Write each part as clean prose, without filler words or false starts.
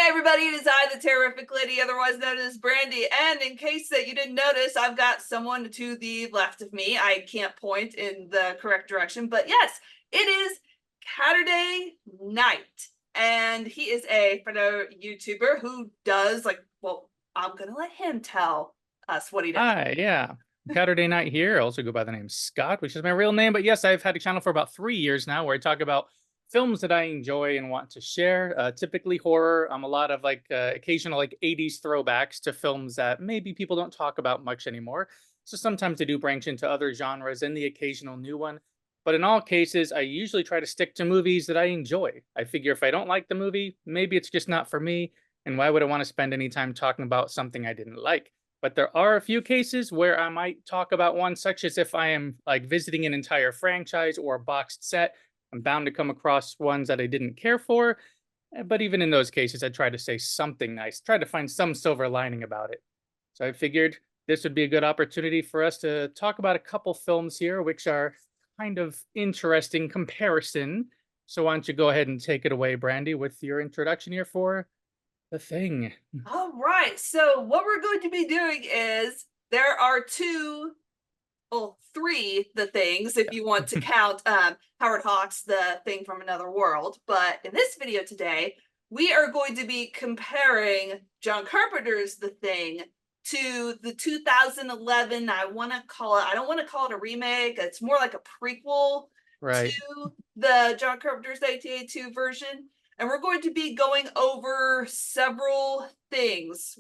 everybody, it is I, the Terrorific Lady, otherwise known as Brandy. And in case that you didn't notice, I've got someone to the left of me. I can't point in the correct direction, but yes, it is CaturdayNite. And he is a fellow YouTuber who does, I'm going to let him tell us what he does. Hi, yeah. CaturdayNite here. I also go by the name Scott, which is my real name. But yes, I've had a channel for about 3 years now where I talk about films that I enjoy and want to share. Typically horror. A lot of occasional 80s throwbacks to films that maybe people don't talk about much anymore. So sometimes they do branch into other genres and the occasional new one. But in all cases, I usually try to stick to movies that I enjoy. I figure if I don't like the movie, maybe it's just not for me. And why would I want to spend any time talking about something I didn't like? But there are a few cases where I might talk about one, such as if I am visiting an entire franchise or a boxed set. I'm bound to come across ones that I didn't care for. But even in those cases, I try to say something nice, try to find some silver lining about it. So I figured this would be a good opportunity for us to talk about a couple films here, which are kind of interesting comparison. So why don't you go ahead and take it away, Brandy, with your introduction here for The Thing. All right. So what we're going to be doing is there are three The Things, if you want to count Howard Hawks' The Thing from Another World. But in this video today, we are going to be comparing John Carpenter's The Thing to the 2011, I don't want to call it a remake. It's more like a prequel Right. to the John Carpenter's 1982 version. And we're going to be going over several things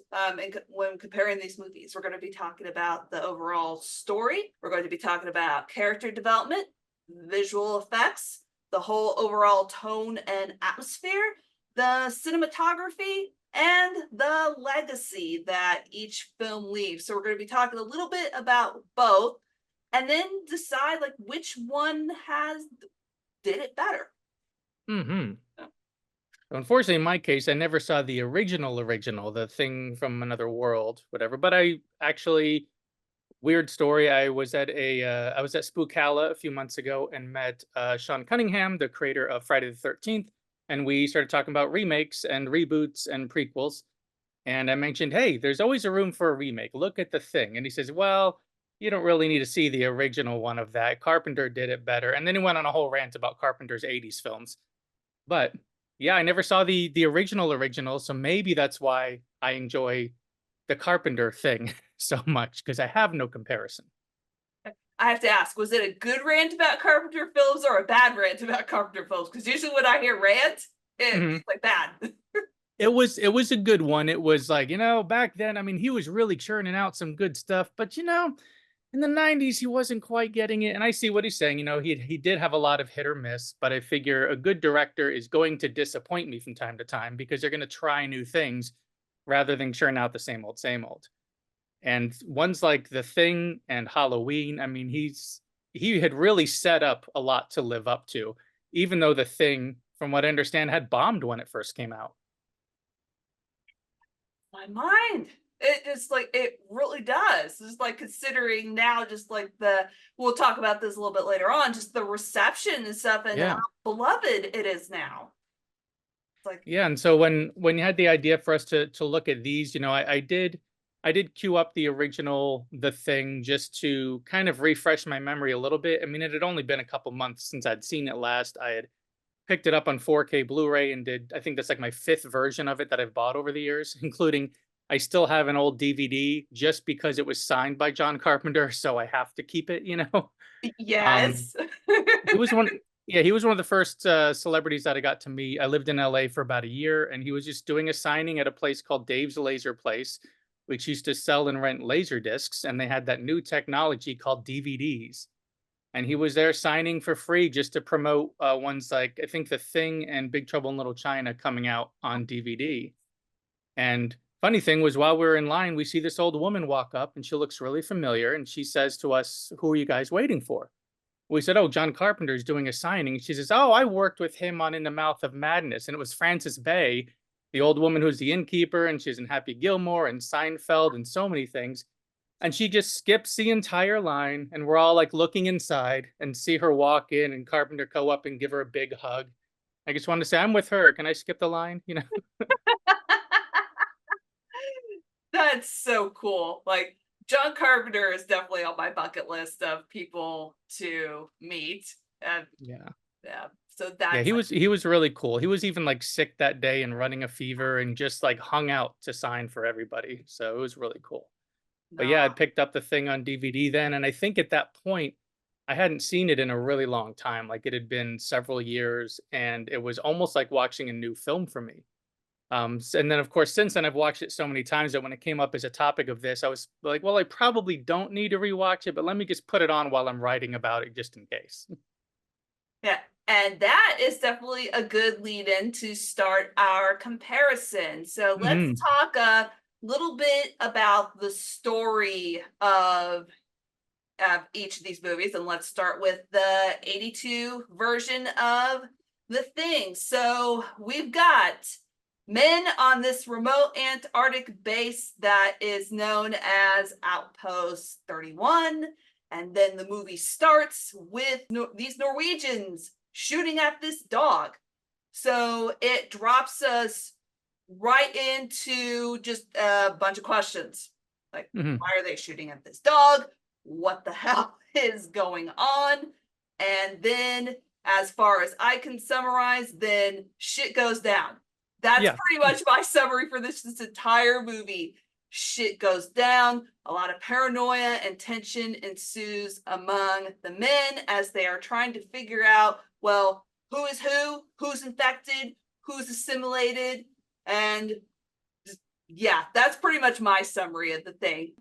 when comparing these movies. We're going to be talking about the overall story. We're going to be talking about character development, visual effects, the whole overall tone and atmosphere, the cinematography, and the legacy that each film leaves. So we're going to be talking a little bit about both and then decide which one did it better. Mm-hmm. Unfortunately, in my case, I never saw the original, The Thing from Another World, whatever. But I actually, weird story. I was at Spookala a few months ago and met Sean Cunningham, the creator of Friday the 13th, and we started talking about remakes and reboots and prequels. And I mentioned, hey, there's always a room for a remake. Look at The Thing. And he says, well, you don't really need to see the original one of that. Carpenter did it better. And then he went on a whole rant about Carpenter's 80s films. But yeah, I never saw the original, so maybe that's why I enjoy the Carpenter thing so much, because I have no comparison. I have to ask, was it a good rant about Carpenter films or a bad rant about Carpenter films? Because usually when I hear rant, it's bad. It was a good one. It was back then, I mean, he was really churning out some good stuff, but in the 90s, he wasn't quite getting it. And I see what he's saying. He did have a lot of hit or miss, but I figure a good director is going to disappoint me from time to time because they're going to try new things rather than churn out the same old, same old. And ones like The Thing and Halloween, I mean, he had really set up a lot to live up to, even though The Thing, from what I understand, had bombed when it first came out. My mind. It just it really does. Just considering now, we'll talk about this a little bit later on, just the reception and stuff and how beloved it is now. Yeah, and so when you had the idea for us to look at these, I did queue up the original The Thing just to kind of refresh my memory a little bit. I mean, it had only been a couple months since I'd seen it last. I had picked it up on 4K Blu-ray and I think that's my fifth version of it that I've bought over the years, including I still have an old DVD just because it was signed by John Carpenter, so I have to keep it, Yes. He was one he was one of the first celebrities that I got to meet. I lived in LA for about a year, and he was just doing a signing at a place called Dave's Laser Place, which used to sell and rent laser discs, and they had that new technology called DVDs. And he was there signing for free just to promote ones like, I think, The Thing and Big Trouble in Little China coming out on DVD. And funny thing was, while we were in line, we see this old woman walk up, and she looks really familiar, and she says to us, "Who are you guys waiting for?" We said, "Oh, John Carpenter's doing a signing." She says, "Oh, I worked with him on In the Mouth of Madness." And it was Frances Bay, the old woman who's the innkeeper, and she's in Happy Gilmore and Seinfeld and so many things. And she just skips the entire line, and we're all looking inside and see her walk in and Carpenter go up and give her a big hug. I just wanted to say, I'm with her. Can I skip the line? That's so cool. Like, John Carpenter is definitely on my bucket list of people to meet. And Yeah. yeah, so Yeah, that's he was really cool. He was even like sick that day and running a fever and just like hung out to sign for everybody. So it was really cool. But no. yeah, I picked up the thing on DVD then, and I think at that point I hadn't seen it in a really long time. Like it had been several years, and it was almost like watching a new film for me. And then of course since then I've watched it so many times that when it came up as a topic of this, I was like, well, I probably don't need to rewatch it, but let me just put it on while I'm writing about it just in case. Yeah, and that is definitely a good lead in to start our comparison. So let's Mhm. talk a little bit about the story of each of these movies, and let's start with the 82 version of The Thing. So we've got men on this remote Antarctic base that is known as Outpost 31. And then the movie starts with these Norwegians shooting at this dog. So it drops us right into just a bunch of questions. Like, Mhm. why are they shooting at this dog? What the hell is going on? And then, as far as I can summarize, then shit goes down. That's Yeah. pretty much my summary for this entire movie. Shit goes down. A lot of paranoia and tension ensues among the men as they are trying to figure out, well, who is who's infected, who's assimilated, and yeah, that's pretty much my summary of The Thing.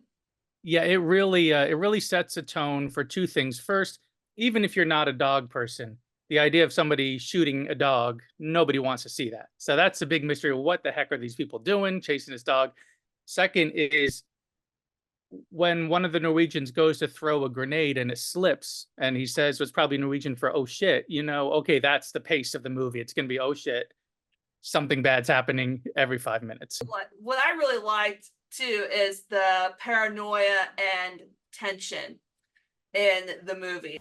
Yeah, it really sets a tone for two things. First, even if you're not a dog person, the idea of somebody shooting a dog, nobody wants to see that. So that's a big mystery. What the heck are these people doing chasing this dog? Second is when one of the Norwegians goes to throw a grenade and it slips, and he says it's probably Norwegian for oh shit, you know, okay, that's the pace of the movie. It's going to be oh shit, something bad's happening every 5 minutes. What I really liked too is the paranoia and tension in the movie.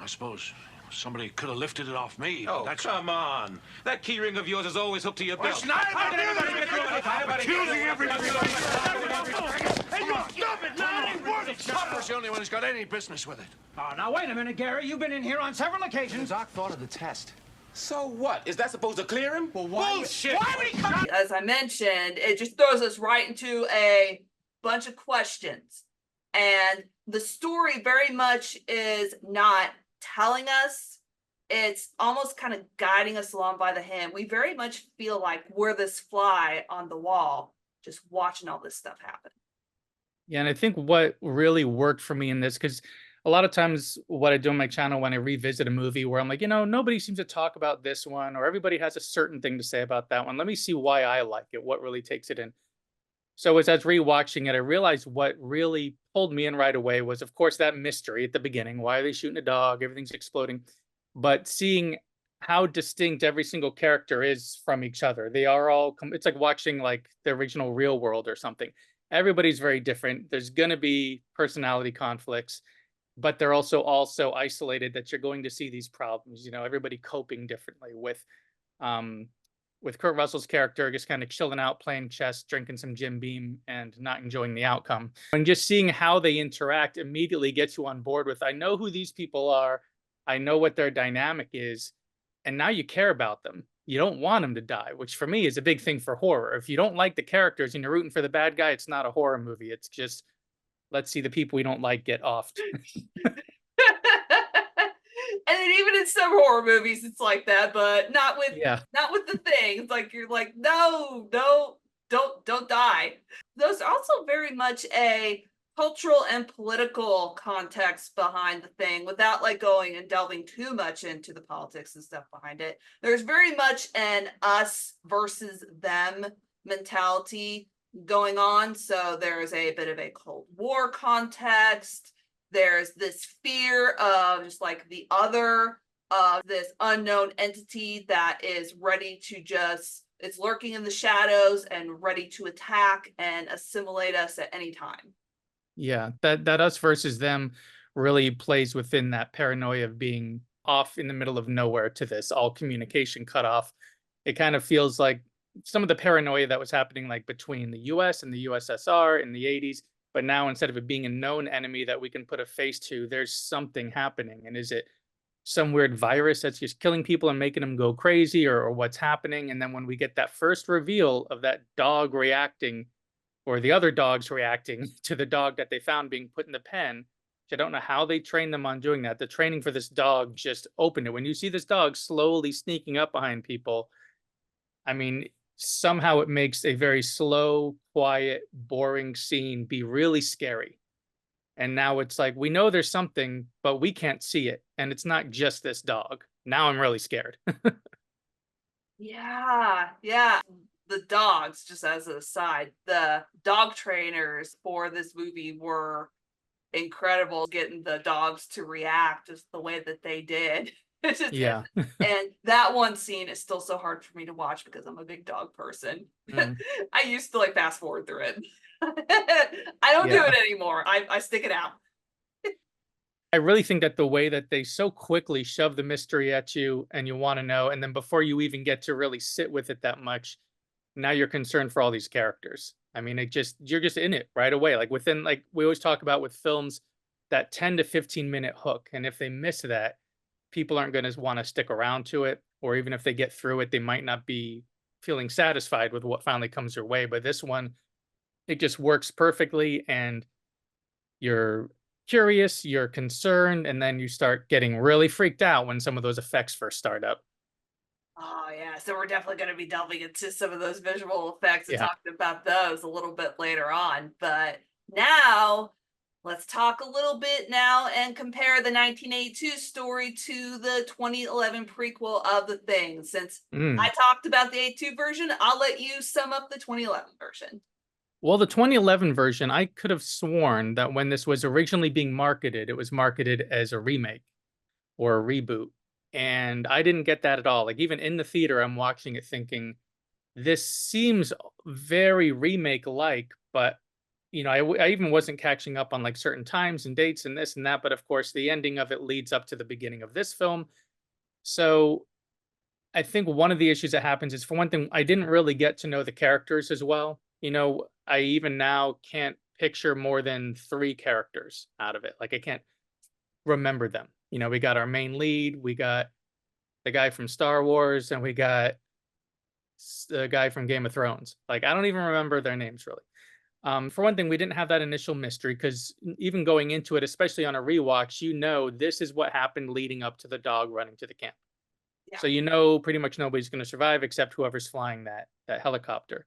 I suppose somebody could have lifted it off me. Oh, That's come on. That key ring of yours is always hooked to your belt. It's not How did everybody get through it? accusing everybody. Hey, you stop it now! Copper's the only one who's got any business with it. Oh, now wait a minute, Gary. You've been in here on several occasions. Doc thought of the test. So what? Is that supposed to clear him? Well, why? Bullshit! Why would he come? As I mentioned, it just throws us right into a bunch of questions. And the story very much is not telling us, it's almost kind of guiding us along by the hand. We very much feel like we're this fly on the wall, just watching all this stuff happen. Yeah, and I think what really worked for me in this, because a lot of times what I do on my channel when I revisit a movie where I'm like, you know, nobody seems to talk about this one, or everybody has a certain thing to say about that one. Let me see why I like it, what really takes it in. So as I was rewatching it, I realized what really pulled me in right away was, of course, that mystery at the beginning. Why are they shooting a dog? Everything's exploding. But seeing how distinct every single character is from each other. They are all, it's like watching like the original Real World or something. Everybody's very different. There's going to be personality conflicts, but they're also so isolated that you're going to see these problems, you know, everybody coping differently with Kurt Russell's character just kind of chilling out, playing chess, drinking some Jim Beam, and not enjoying the outcome. And just seeing how they interact immediately gets you on board with, I know who these people are, I know what their dynamic is, and now you care about them. You don't want them to die, which for me is a big thing for horror. If you don't like the characters and you're rooting for the bad guy, it's not a horror movie. It's just, let's see the people we don't like get offed. And then even in some horror movies, it's like that, but not with Yeah. The Thing. It's like you're like, no, don't die. There's also very much a cultural and political context behind The Thing without like going and delving too much into the politics and stuff behind it. There's very much an us versus them mentality going on. So there's a bit of a Cold War context. There's this fear of just like the other, of this unknown entity that is ready to just, it's lurking in the shadows and ready to attack and assimilate us at any time. Yeah, that us versus them really plays within that paranoia of being off in the middle of nowhere to this all communication cut off. It kind of feels like some of the paranoia that was happening like between the US and the USSR in the 80s. But now instead of it being a known enemy that we can put a face to, there's something happening. And is it some weird virus that's just killing people and making them go crazy, or what's happening? And then when we get that first reveal of that dog reacting, or the other dogs reacting to the dog that they found being put in the pen, which I don't know how they trained them on doing that. The training for this dog just opened it. When you see this dog slowly sneaking up behind people, I mean, somehow it makes a very slow, quiet, boring scene be really scary. And now it's like, we know there's something, but we can't see it. And it's not just this dog. Now I'm really scared. Yeah, yeah. The dogs, just as an aside, the dog trainers for this movie were incredible, getting the dogs to react just the way that they did. It's just- Yeah. and that one scene is still so hard for me to watch because I'm a big dog person. Mm. I used to like fast forward through it. I don't do Yeah. it anymore. I stick it out. I really think that the way that they so quickly shove the mystery at you and you want to know, and then before you even get to really sit with it that much, now you're concerned for all these characters. I mean, you're just in it right away. Like within, like we always talk about with films, that 10 to 15-minute hook. And if they miss that, people aren't going to want to stick around to it. Or even if they get through it, they might not be feeling satisfied with what finally comes their way. But this one, it just works perfectly. And you're curious, you're concerned, and then you start getting really freaked out when some of those effects first start up. Oh yeah, so we're definitely going to be delving into some of those visual effects and Yeah. talking about those a little bit later on. But now let's talk a little bit now and compare the 1982 story to the 2011 prequel of The Thing. Since Mm. I talked about the 82 version, I'll let you sum up the 2011 version. Well, the 2011 version, I could have sworn that when this was originally being marketed, it was marketed as a remake or a reboot. And I didn't get that at all. Like, even in the theater, I'm watching it thinking, this seems very remake like, but I even wasn't catching up on like certain times and dates and this and that. But of course, the ending of it leads up to the beginning of this film. So I think one of the issues that happens is, for one thing, I didn't really get to know the characters as well. I even now can't picture more than 3 characters out of it. Like, I can't remember them. We got our main lead, we got the guy from Star Wars, and we got the guy from Game of Thrones. Like, I don't even remember their names really. For one thing, we didn't have that initial mystery because even going into it, especially on a rewatch, this is what happened leading up to the dog running to the camp. Yeah. So pretty much nobody's going to survive except whoever's flying that helicopter.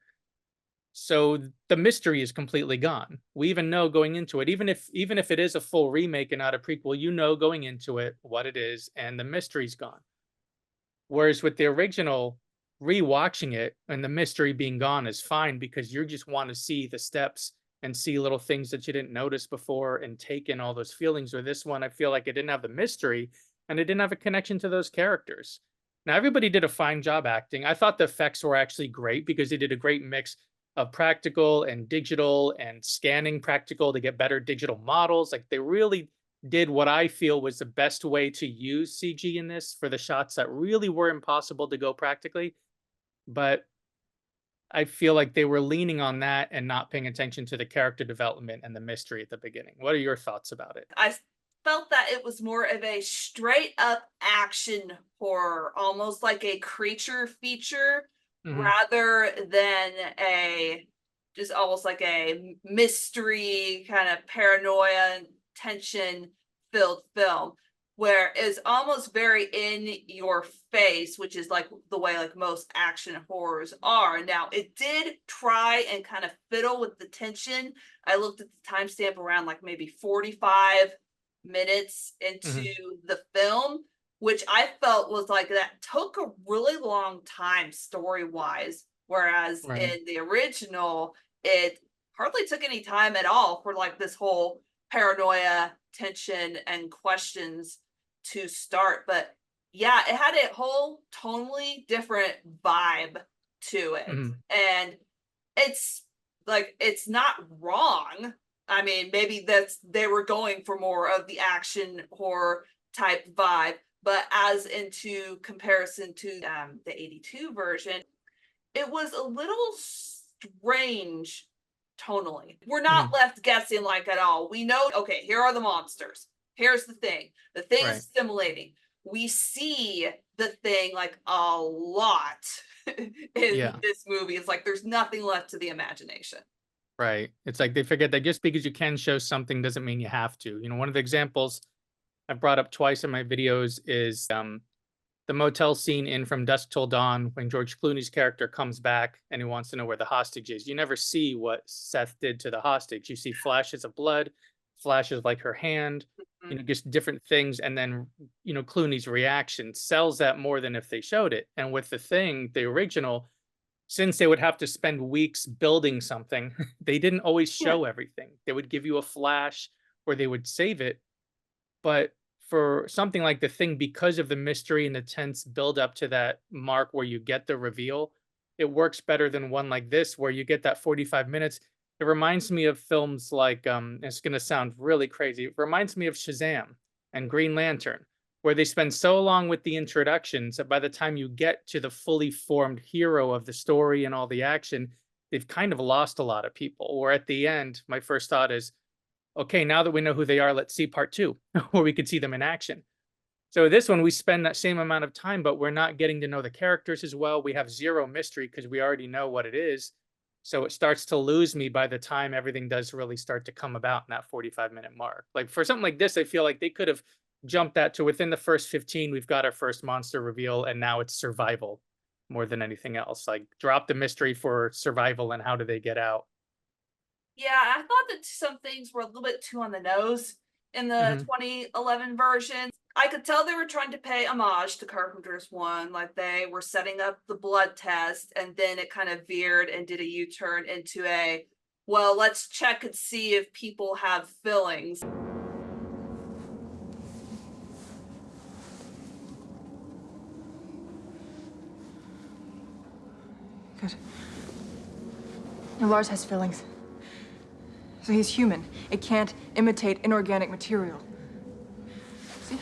So the mystery is completely gone. We even know going into it, even if it is a full remake and not a prequel, going into it what it is, and the mystery's gone. Whereas with the original, rewatching it and the mystery being gone is fine because you just want to see the steps and see little things that you didn't notice before and take in all those feelings. Or this one, I feel like it didn't have the mystery and it didn't have a connection to those characters. Now, everybody did a fine job acting. I thought the effects were actually great because they did a great mix of practical and digital and scanning practical to get better digital models. Like, they really did what I feel was the best way to use CG in this for the shots that really were impossible to go practically. But I feel like they were leaning on that and not paying attention to the character development and the mystery at the beginning. What are your thoughts about it? I felt that it was more of a straight up action horror, almost like a creature feature, Mhm. rather than a just almost like a mystery kind of paranoia and tension filled film, where it's almost very in your face, which is like the way like most action horrors are. Now, it did try and kind of fiddle with the tension. I looked at the timestamp around like maybe 45 minutes into the film, which I felt was like that took a really long time story wise, whereas Right. in the original it hardly took any time at all for like this whole paranoia, tension, and questions to start. But yeah, it had a whole tonally different vibe to it. Mhm. And it's not wrong. I mean, maybe they were going for more of the action horror type vibe, but as into comparison to the 82 version, it was a little strange tonally. We're not left guessing like at all. We know, okay, here are the monsters. Here's the thing. The thing Right. is assimilating. We see the thing like a lot in this movie. It's like there's nothing left to the imagination. Right. It's like they forget that just because you can show something doesn't mean you have to. You know, one of the examples I've brought up twice in my videos is the motel scene in From Dusk Till Dawn when George Clooney's character comes back and he wants to know where the hostage is. You never see what Seth did to the hostage. You see flashes of blood, flashes like her hand, you know, just different things. And then, you know, Clooney's reaction sells that more than if they showed it. And with the thing, the original, since they would have to spend weeks building something, they didn't always show everything. They would give you a flash or they would save it. But for something like The Thing, because of the mystery and the tense build up to that mark where you get the reveal, it works better than one like this where you get that 45 minutes. It reminds me of films like it's going to sound really crazy. It reminds me of Shazam and Green Lantern, where they spend so long with the introductions that by the time you get to the fully formed hero of the story and all the action, they've kind of lost a lot of people. Or at the end, my first thought is, okay, now that we know who they are, let's see part 2, where we could see them in action. So this one, we spend that same amount of time, but we're not getting to know the characters as well. We have zero mystery because we already know what it is. So it starts to lose me by the time everything does really start to come about in that 45-minute mark. Like for something like this, I feel like they could have jumped that to within the first 15, we've got our first monster reveal, and now it's survival more than anything else. Like drop the mystery for survival and how do they get out. Yeah, I thought that some things were a little bit too on the nose in the 2011 version. I could tell they were trying to pay homage to Carpenter's one, like they were setting up the blood test, and then it kind of veered and did a U-turn into a, well, let's check and see if people have fillings. Good. Now, Lars has fillings. So he's human. It can't imitate inorganic material. See?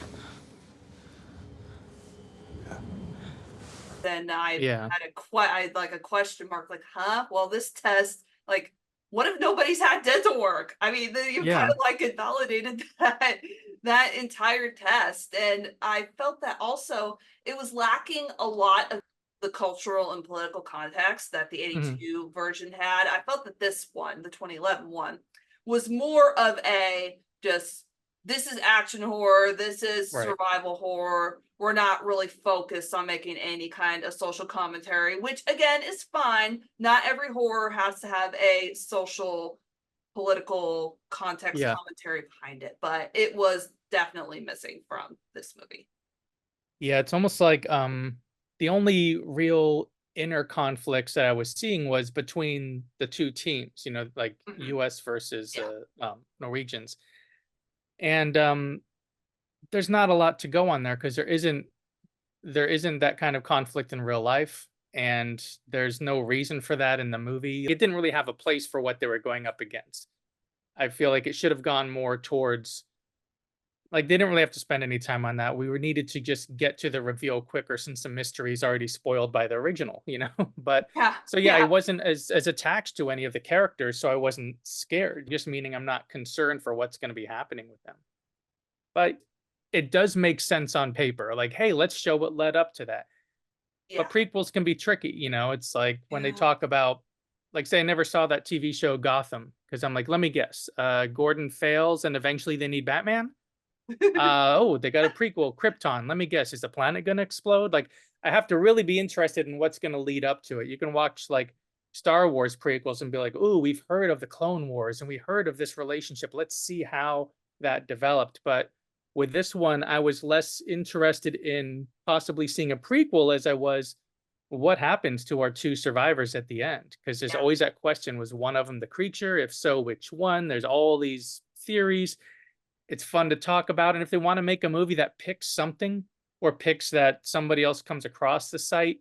Then I had a question mark, like, huh? Well, this test, like, what if nobody's had dental work? I mean, you kind of like invalidated that entire test. And I felt that also it was lacking a lot of the cultural and political context that the 82 version had. I felt that this one, the 2011 one, was more of a just, this is action horror, this is survival horror. We're not really focused on making any kind of social commentary, which again is fine. Not every horror has to have a social, political context commentary behind it, but it was definitely missing from this movie. Yeah, it's almost like the only real inner conflicts that I was seeing was between the two teams, you know, like US versus Norwegians. And there's not a lot to go on there because there isn't that kind of conflict in real life, and there's no reason for that in the movie. It didn't really have a place for what they were going up against. I feel like it should have gone more towards, like, they didn't really have to spend any time on that. We were needed to just get to the reveal quicker since the mystery is already spoiled by the original, you know? But so I wasn't as attached to any of the characters, so I wasn't scared, just meaning I'm not concerned for what's going to be happening with them. But it does make sense on paper. Like, hey, let's show what led up to that. But prequels can be tricky, you know? It's like when they talk about, like, say I never saw that TV show Gotham, because I'm like, let me guess. Gordon fails and eventually they need Batman? Oh, they got a prequel, Krypton. Let me guess, is the planet going to explode? Like, I have to really be interested in what's going to lead up to it. You can watch like Star Wars prequels and be like, "Ooh, we've heard of the Clone Wars and we heard of this relationship. Let's see how that developed." But with this one, I was less interested in possibly seeing a prequel as I was what happens to our two survivors at the end, because there's always that question: was one of them the creature? If so, which one? There's all these theories. It's fun to talk about. And if they want to make a movie that picks something or picks that somebody else comes across the site,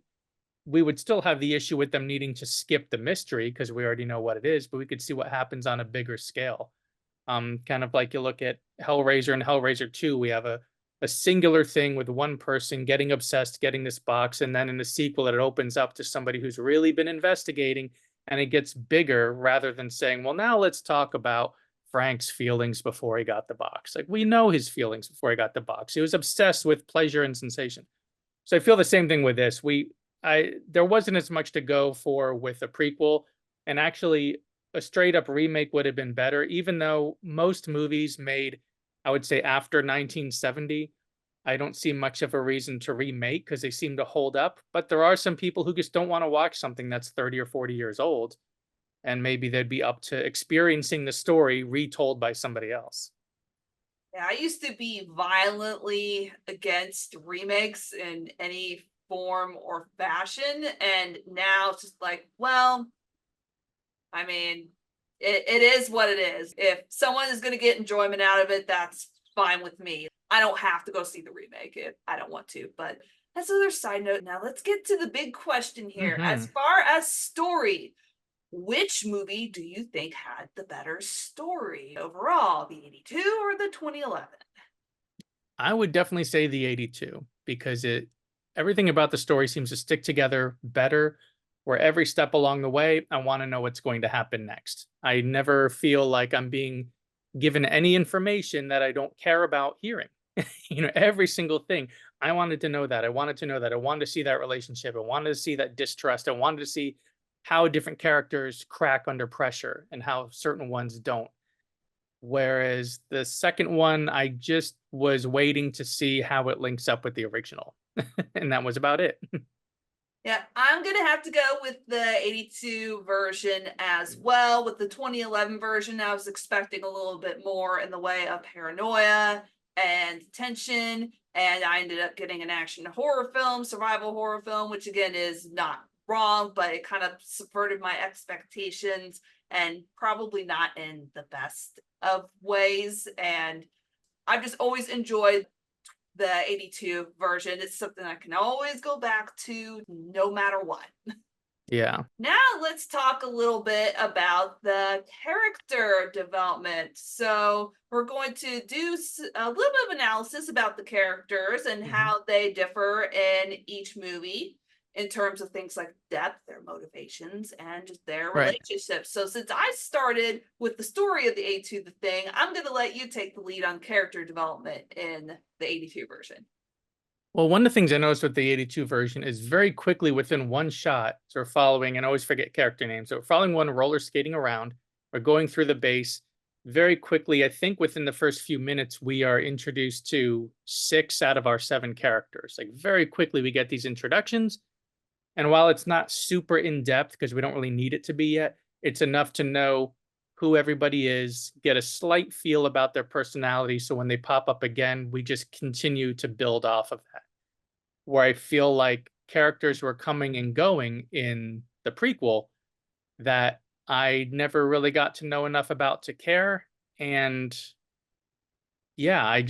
we would still have the issue with them needing to skip the mystery because we already know what it is, but we could see what happens on a bigger scale. Kind of like you look at Hellraiser and Hellraiser 2, we have a a singular thing with one person getting obsessed, getting this box, and then in the sequel, it opens up to somebody who's really been investigating, and it gets bigger rather than saying, well, now let's talk about Frank's feelings before he got the box. Like, we know his feelings before he got the box. He was obsessed with pleasure and sensation. So I feel the same thing with this. There wasn't as much to go for with a prequel, and actually a straight up remake would have been better, even though most movies made, I would say, after 1970, I don't see much of a reason to remake because they seem to hold up. But there are some people who just don't want to watch something that's 30 or 40 years old, and maybe they'd be up to experiencing the story retold by somebody else. Yeah, I used to be violently against remakes in any form or fashion, and now it's just like, well, I mean, it is what it is. If someone is going to get enjoyment out of it, that's fine with me. I don't have to go see the remake if I don't want to. But that's another side note. Now let's get to the big question here. As far as story, which movie do you think had the better story overall, the 82 or the 2011? I would definitely say the 82 because everything about the story seems to stick together better, where every step along the way, I want to know what's going to happen next. I never feel like I'm being given any information that I don't care about hearing. Every single thing. I wanted to know that. I wanted to know that. I wanted to see that relationship. I wanted to see that distrust. I wanted to see how different characters crack under pressure and how certain ones don't. Whereas the second one, I just was waiting to see how it links up with the original. And that was about it. Yeah, I'm going to have to go with the 82 version as well. With the 2011 version, I was expecting a little bit more in the way of paranoia and tension, and I ended up getting an action horror film, survival horror film, which again is not wrong, but it kind of subverted my expectations and probably not in the best of ways. And I've just always enjoyed the 82 version. It's something I can always go back to no matter what. Yeah. Now let's talk a little bit about the character development. So we're going to do a little bit of analysis about the characters and how they differ in each movie in terms of things like depth, their motivations, and just their relationships. So since I started with the story of the 82 The Thing, I'm going to let you take the lead on character development in the 82 version. Well, one of the things I noticed with the 82 version is very quickly within one shot, so we're following, and I always forget character names. So we're following one roller skating around, we're going through the base. Very quickly, I think within the first few minutes, we are introduced to 6 out of our 7 characters. Like, very quickly, we get these introductions. And while it's not super in depth because we don't really need it to be yet, it's enough to know who everybody is, get a slight feel about their personality. So when they pop up again, we just continue to build off of that. Where I feel like characters were coming and going in the prequel that I never really got to know enough about to care. And yeah,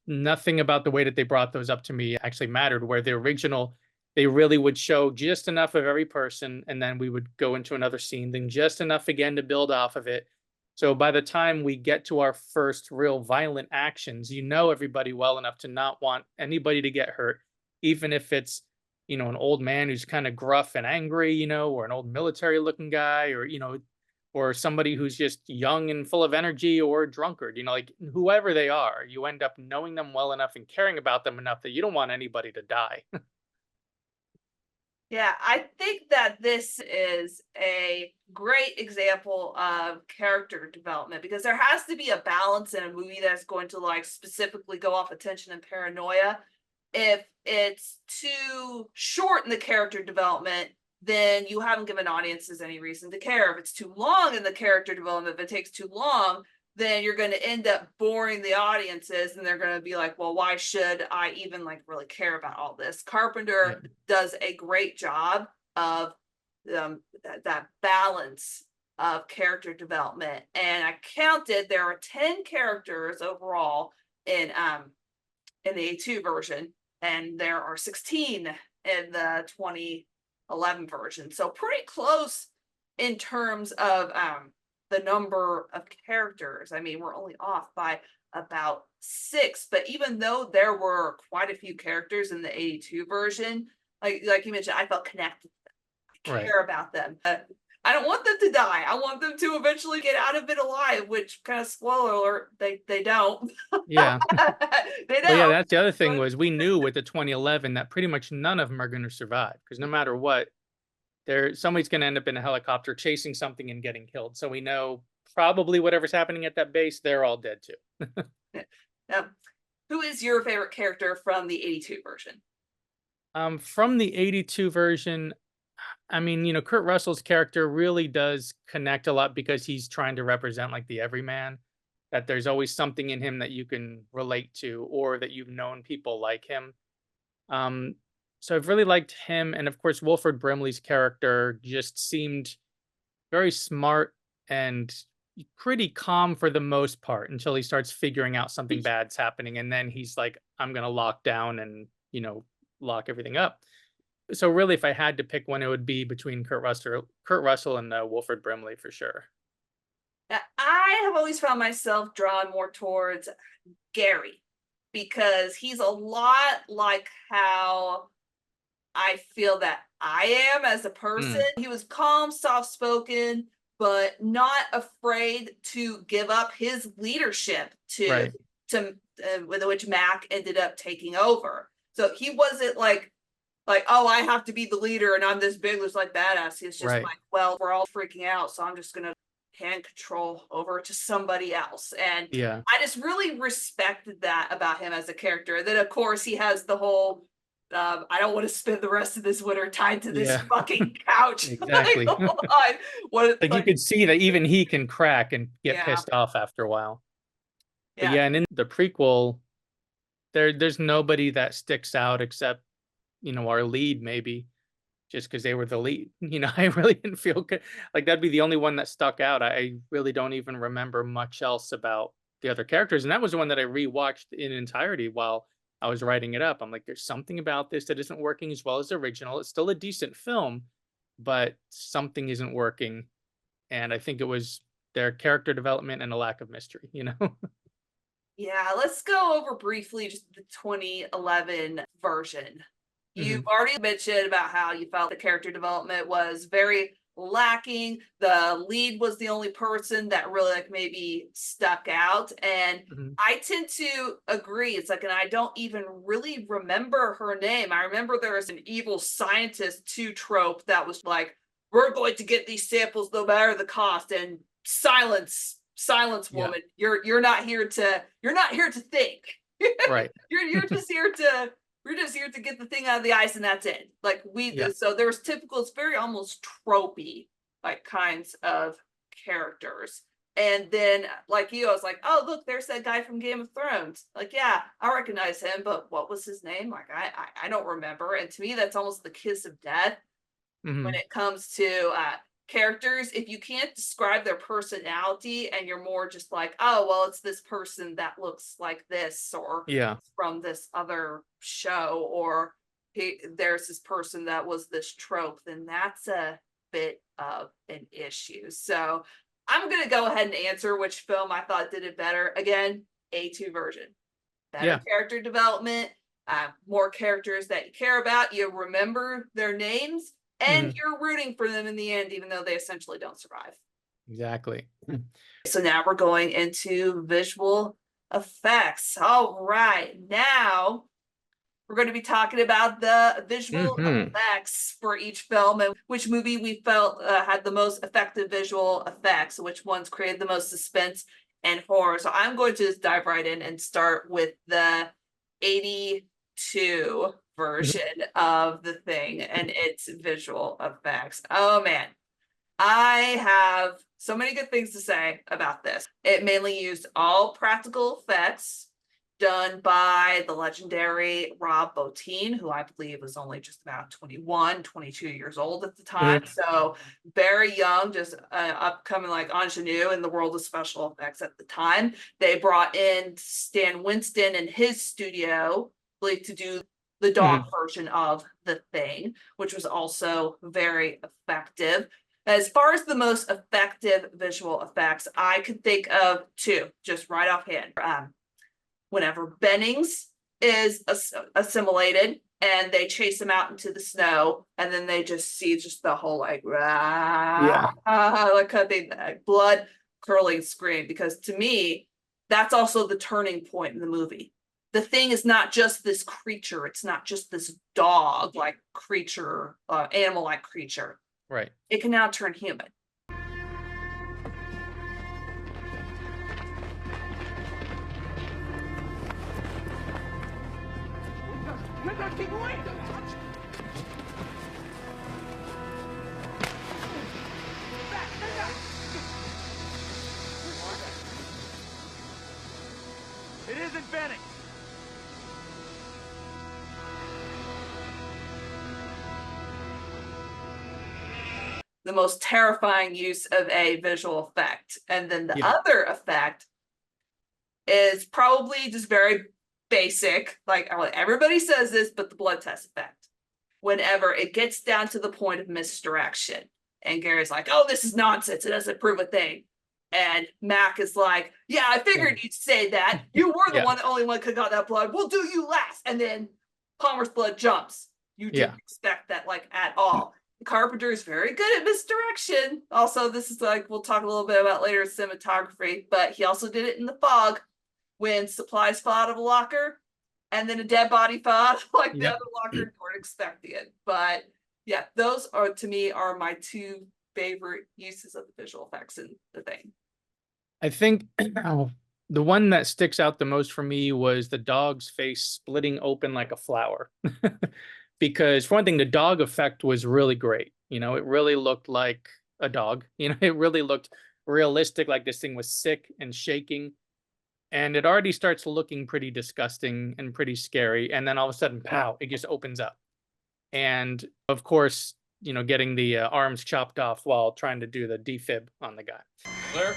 nothing about the way that they brought those up to me actually mattered. Where the original, they really would show just enough of every person, and then we would go into another scene, then just enough again to build off of it. So by the time we get to our first real violent actions, everybody well enough to not want anybody to get hurt, even if it's, an old man who's kind of gruff and angry, or an old military looking guy, or somebody who's just young and full of energy, or a drunkard, like whoever they are, you end up knowing them well enough and caring about them enough that you don't want anybody to die. Yeah, I think that this is a great example of character development because there has to be a balance in a movie that's going to specifically go off attention and paranoia. If it's too short in the character development, then you haven't given audiences any reason to care. If it's too long in the character development, if it takes too long, then you're going to end up boring the audiences and they're going to be like, well, why should I even really care about all this? Carpenter does a great job of that balance of character development. And I counted, there are 10 characters overall in the A2 version, and there are 16 in the 2011 version. So pretty close in terms of the number of characters. I mean, we're only off by about 6, but even though there were quite a few characters in the 82 version, like you mentioned, I felt connected to them. I Right. care about them. I don't want them to die. I want them to eventually get out of it alive, which kind of spoiler alert, they don't. Yeah. They But yeah, don't. that's the other thing but- was we knew with the 2011 that pretty much none of them are going to survive because no matter what, somebody's going to end up in a helicopter chasing something and getting killed. So we know probably whatever's happening at that base, they're all dead too. Who is your favorite character from the 82 version? From the 82 version, I mean, Kurt Russell's character really does connect a lot because he's trying to represent like the everyman, that there's always something in him that you can relate to or that you've known people like him. Um, so I've really liked him. And of course, Wilford Brimley's character just seemed very smart and pretty calm for the most part until he starts figuring out something bad's happening. And then he's like, I'm going to lock down and, lock everything up. So really, if I had to pick one, it would be between Kurt Russell and Wilford Brimley for sure. I have always found myself drawn more towards Gary because he's a lot like how I feel that I am as a person. He was calm, soft-spoken, but not afraid to give up his leadership with which Mac ended up taking over. So he wasn't like, oh, I have to be the leader and I'm this big, like badass. He's just like, well, we're all freaking out, so I'm just gonna hand control over to somebody else. And Yeah. I just really respected that about him as a character. And then of course he has the whole I don't want to spend the rest of this winter tied to this fucking couch. Exactly. Like you could see that even he can crack and get pissed off after a while. But yeah, and in the prequel, there's nobody that sticks out except, our lead maybe, just because they were the lead. I really didn't feel good. Like that'd be the only one that stuck out. I really don't even remember much else about the other characters. And that was the one that I rewatched in entirety while I was writing it up. I'm like, there's something about this that isn't working as well as the original. It's still a decent film, but something isn't working. And I think it was their character development and a lack of mystery, Yeah, let's go over briefly just the 2011 version. You've already mentioned about how you felt the character development was very lacking. The lead was the only person that really maybe stuck out. And I tend to agree. It's like, and I don't even really remember her name. I remember there was an evil scientist 2 trope that was like, we're going to get these samples no matter the cost, and silence woman. You're not here to think. Right. You're just here to we're just here to get the thing out of the ice and that's it. Like so there's typical, it's very almost tropey like kinds of characters. And then like you, I was like, oh look, there's that guy from Game of Thrones. Like, yeah, I recognize him, but what was his name? Like I don't remember. And to me, that's almost the kiss of death when it comes to characters. If you can't describe their personality and you're more just like, oh well, it's this person that looks like this, or from this other show, or there's this person that was this trope, then that's a bit of an issue. So I'm gonna go ahead and answer which film I thought did it better. Again, A2 version. Better character development, more characters that you care about, you remember their names, and you're rooting for them in the end, even though they essentially don't survive. Exactly. So now we're going into visual effects. All right. Now we're going to be talking about the visual effects for each film and which movie we felt had the most effective visual effects, which ones created the most suspense and horror. So I'm going to just dive right in and start with the 82 version of the thing and its visual effects. Oh man, I have so many good things to say about this. It mainly used all practical effects done by the legendary Rob Bottin, who I believe was only just about 22 years old at the time. So very young, just upcoming like ingenue in the world of special effects at the time. They brought in Stan Winston in his studio, I believe, to do the dog version of the thing, which was also very effective. As far as the most effective visual effects, I could think of 2 just right offhand. whenever Bennings is assimilated and they chase him out into the snow, and then they just see just the whole like, like they blood curling scream, because to me, that's also the turning point in the movie. The Thing is not just this creature. It's not just this dog-like creature, animal-like creature. Right. It can now turn human. Keep away! Don't touch! Back! It isn't Benning! The most terrifying use of a visual effect. And then the Yeah. other effect is probably just very basic. Like everybody says this, but the blood test effect. Whenever it gets down to the point of misdirection, and Gary's like, "Oh, this is nonsense. It doesn't prove a thing." And Mac is like, "Yeah, I figured you'd say that. You were the only one who got that blood. We'll do you last." And then Palmer's blood jumps. You didn't expect that like at all. Carpenter is very good at misdirection. Also, this is like, we'll talk a little bit about later cinematography, but he also did it in The Fog when supplies fall out of a locker and then a dead body fell out of like the other locker, and you weren't expecting it. But yeah, those are, to me, are my two favorite uses of the visual effects in The Thing. I think the one that sticks out the most for me was the dog's face splitting open like a flower. Because for one thing, the dog effect was really great. You know, it really looked like a dog. You know, it really looked realistic, like this thing was sick and shaking. And it already starts looking pretty disgusting and pretty scary. And then all of a sudden, pow, it just opens up. And of course, you know, getting the arms chopped off while trying to do the defib on the guy. Clear?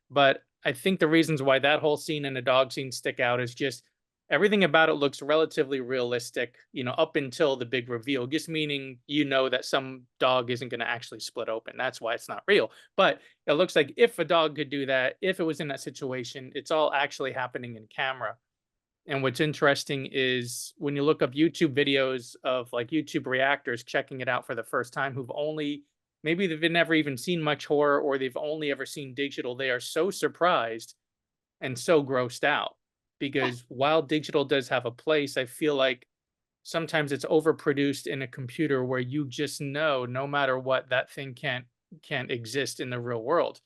But I think the reasons why that whole scene and the dog scene stick out is just everything about it looks relatively realistic, you know, up until the big reveal, just meaning, you know, that some dog isn't going to actually split open. That's why it's not real. But it looks like if a dog could do that, if it was in that situation, it's all actually happening in camera. And what's interesting is when you look up YouTube videos of like YouTube reactors checking it out for the first time, who've only, maybe they've never even seen much horror, or they've only ever seen digital, they are so surprised and so grossed out. Because while digital does have a place, I feel like sometimes it's overproduced in a computer where you just know no matter what, that thing can't exist in the real world.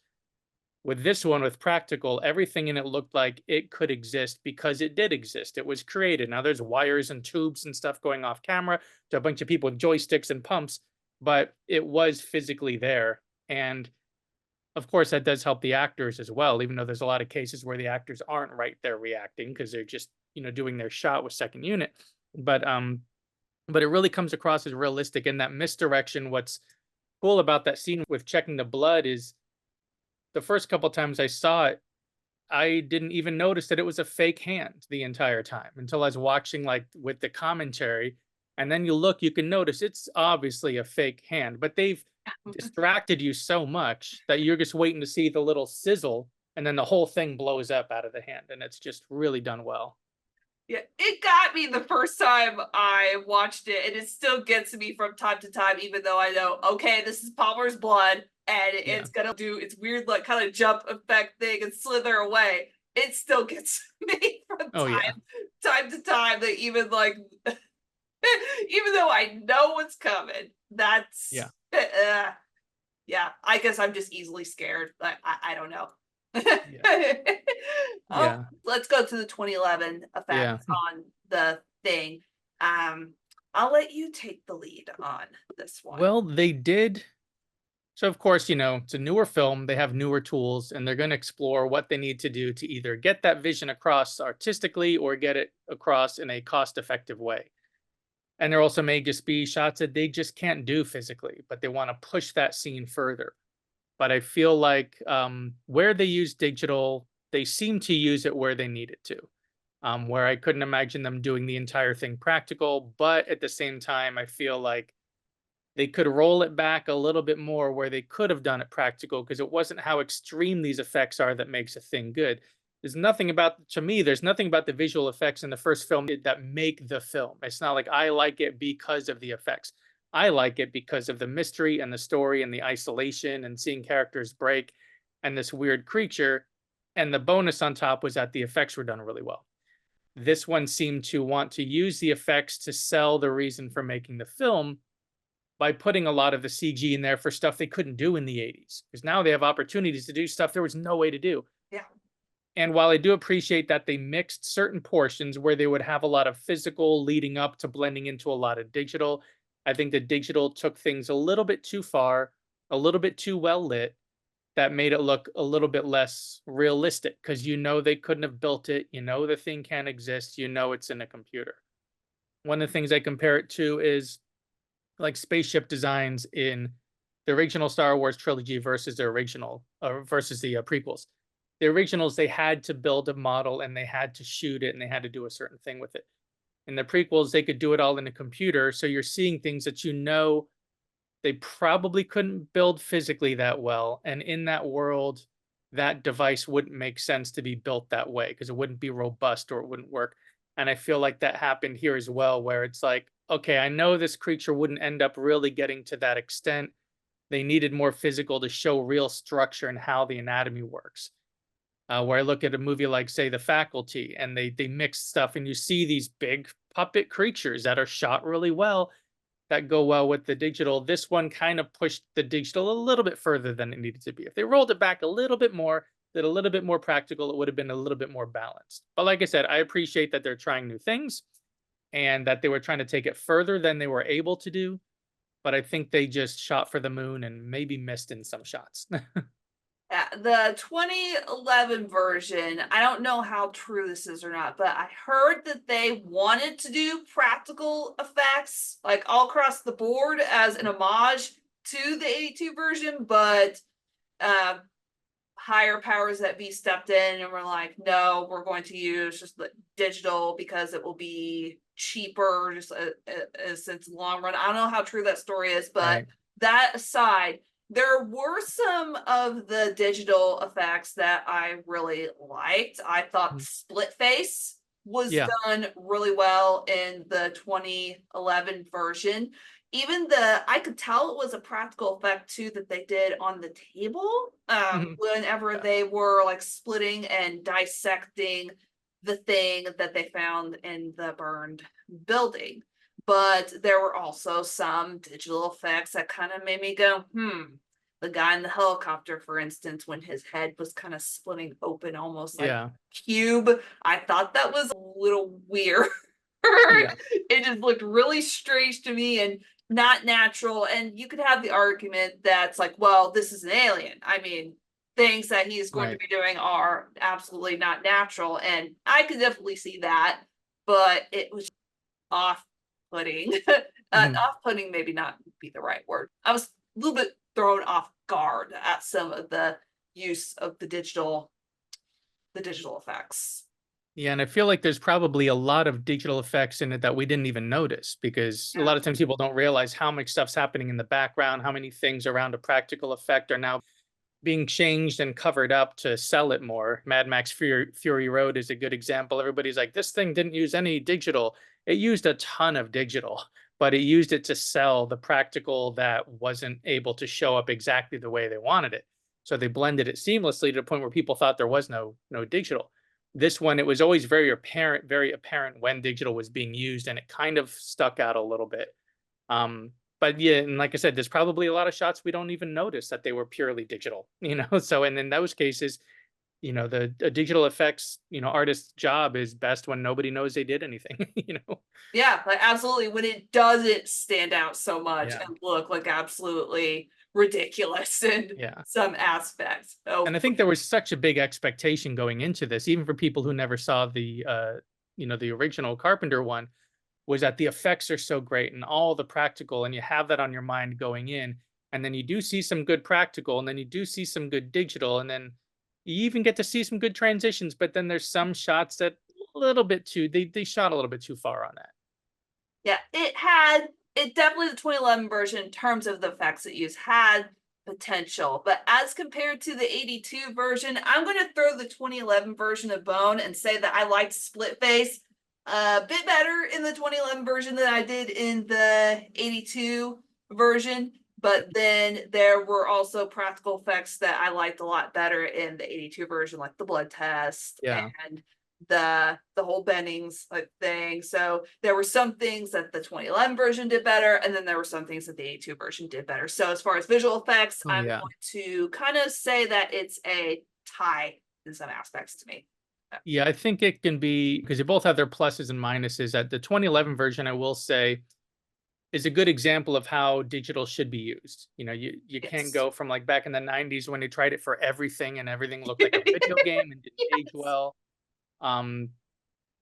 With this one, with practical, everything in it looked like it could exist because it did exist. It was created. Now there's wires and tubes and stuff going off camera to a bunch of people with joysticks and pumps, but it was physically there. And of course, that does help the actors as well, even though there's a lot of cases where the actors aren't right there reacting because they're just, you know, doing their shot with second unit. But it really comes across as realistic. And that misdirection, what's cool about that scene with checking the blood is the first couple times I saw it, I didn't even notice that it was a fake hand the entire time until I was watching like with the commentary. And then you look, you can notice it's obviously a fake hand, but they've distracted you so much that you're just waiting to see the little sizzle, and then the whole thing blows up out of the hand, and it's just really done well. Yeah, it got me the first time I watched it, and it still gets me from time to time, even though I know, okay, this is Palmer's blood, and it's gonna do its weird, like, kind of jump effect thing and slither away. It still gets me from time to time, that even, like, even though I know what's coming, that's... yeah, I guess I'm just easily scared. I don't know. Let's go to the 2011 effects on The Thing. I'll let you take the lead on this one. Well, they did. So of course, you know, it's a newer film. They have newer tools, and they're going to explore what they need to do to either get that vision across artistically or get it across in a cost-effective way. And there also may just be shots that they just can't do physically, but they want to push that scene further. But I feel like where they use digital, they seem to use it where they need it to. Where I couldn't imagine them doing the entire thing practical, but at the same time, I feel like they could roll it back a little bit more where they could have done it practical, because it wasn't how extreme these effects are that makes a thing good. There's nothing about, to me, there's nothing about the visual effects in the first film that make the film. It's not like I like it because of the effects. I like it because of the mystery and the story and the isolation and seeing characters break and this weird creature. And the bonus on top was that the effects were done really well. This one seemed to want to use the effects to sell the reason for making the film by putting a lot of the CG in there for stuff they couldn't do in the 80s. Because now they have opportunities to do stuff there was no way to do. Yeah. And while I do appreciate that they mixed certain portions where they would have a lot of physical leading up to blending into a lot of digital, I think the digital took things a little bit too far, a little bit too well lit, that made it look a little bit less realistic, because they couldn't have built it, the thing can't exist, it's in a computer. One of the things I compare it to is like spaceship designs in the original Star Wars trilogy versus the prequels. The originals, they had to build a model and they had to shoot it and they had to do a certain thing with it. In the prequels, they could do it all in a computer, so you're seeing things that they probably couldn't build physically that well, and in that world, that device wouldn't make sense to be built that way because it wouldn't be robust or it wouldn't work. And I feel like that happened here as well, where it's like, okay, I know this creature wouldn't end up really getting to that extent. They needed more physical to show real structure and how the anatomy works. Where I look at a movie like, say, The Faculty, and they mix stuff, and you see these big puppet creatures that are shot really well, that go well with the digital. This one kind of pushed the digital a little bit further than it needed to be. If they rolled it back a little bit more, did a little bit more practical, it would have been a little bit more balanced. But like I said, I appreciate that they're trying new things and that they were trying to take it further than they were able to do. But I think they just shot for the moon and maybe missed in some shots. Yeah, the 2011 version, I don't know how true this is or not, but I heard that they wanted to do practical effects like all across the board as an homage to the 82 version, but higher powers that be stepped in and were like, no, we're going to use just the digital because it will be cheaper just since long run. I don't know how true that story is, but Right. That aside, there were some of the digital effects that I really liked. I thought split face was done really well in the 2011 version. Even I could tell it was a practical effect too that they did on the table whenever they were like splitting and dissecting the thing that they found in the burned building. But there were also some digital effects that kind of made me go, the guy in the helicopter, for instance, when his head was kind of splitting open almost like a cube, I thought that was a little weird. It just looked really strange to me and not natural. And you could have the argument that's like, well, this is an alien. I mean, things that he's going to be doing are absolutely not natural. And I could definitely see that, but it was off-putting. Off-putting maybe not be the right word. I was a little bit thrown off guard at some of the use of the digital effects. Yeah, and I feel like there's probably a lot of digital effects in it that we didn't even notice, because a lot of times people don't realize how much stuff's happening in the background, how many things around a practical effect are now being changed and covered up to sell it more. Mad Max Fury Road is a good example. Everybody's like, this thing didn't use any digital. It used a ton of digital, but it used it to sell the practical that wasn't able to show up exactly the way they wanted it. So they blended it seamlessly to the point where people thought there was no digital. This one, it was always very apparent when digital was being used, and it kind of stuck out a little bit. But yeah, and like I said, there's probably a lot of shots we don't even notice that they were purely digital, So, and in those cases, the digital effects, artist's job is best when nobody knows they did anything, Yeah, like absolutely. When it doesn't stand out so much and look like absolutely ridiculous in some aspects. And I think there was such a big expectation going into this, even for people who never saw the the original Carpenter one, was that the effects are so great and all the practical, and you have that on your mind going in, and then you do see some good practical, and then you do see some good digital, and then you even get to see some good transitions. But then there's some shots that a little bit too they shot a little bit too far on that. Yeah, it had it definitely, the 2011 version in terms of the effects it used had potential, but as compared to the 82 version, I'm going to throw the 2011 version a bone and say that I liked split face a bit better in the 2011 version than I did in the 82 version. But then there were also practical effects that I liked a lot better in the 82 version, like the blood test Yeah. and the whole Bennings like thing. So there were some things that the 2011 version did better, and then there were some things that the 82 version did better. So as far as visual effects, Oh, I'm yeah. going to kind of say that it's a tie in some aspects to me. Yeah, I think it can be because they both have their pluses and minuses. At the 2011 version, I will say, is a good example of how digital should be used. You know, you can't Yes. go from like back in the 90s when they tried it for everything and everything looked like a video game and didn't age Yes. well. Um,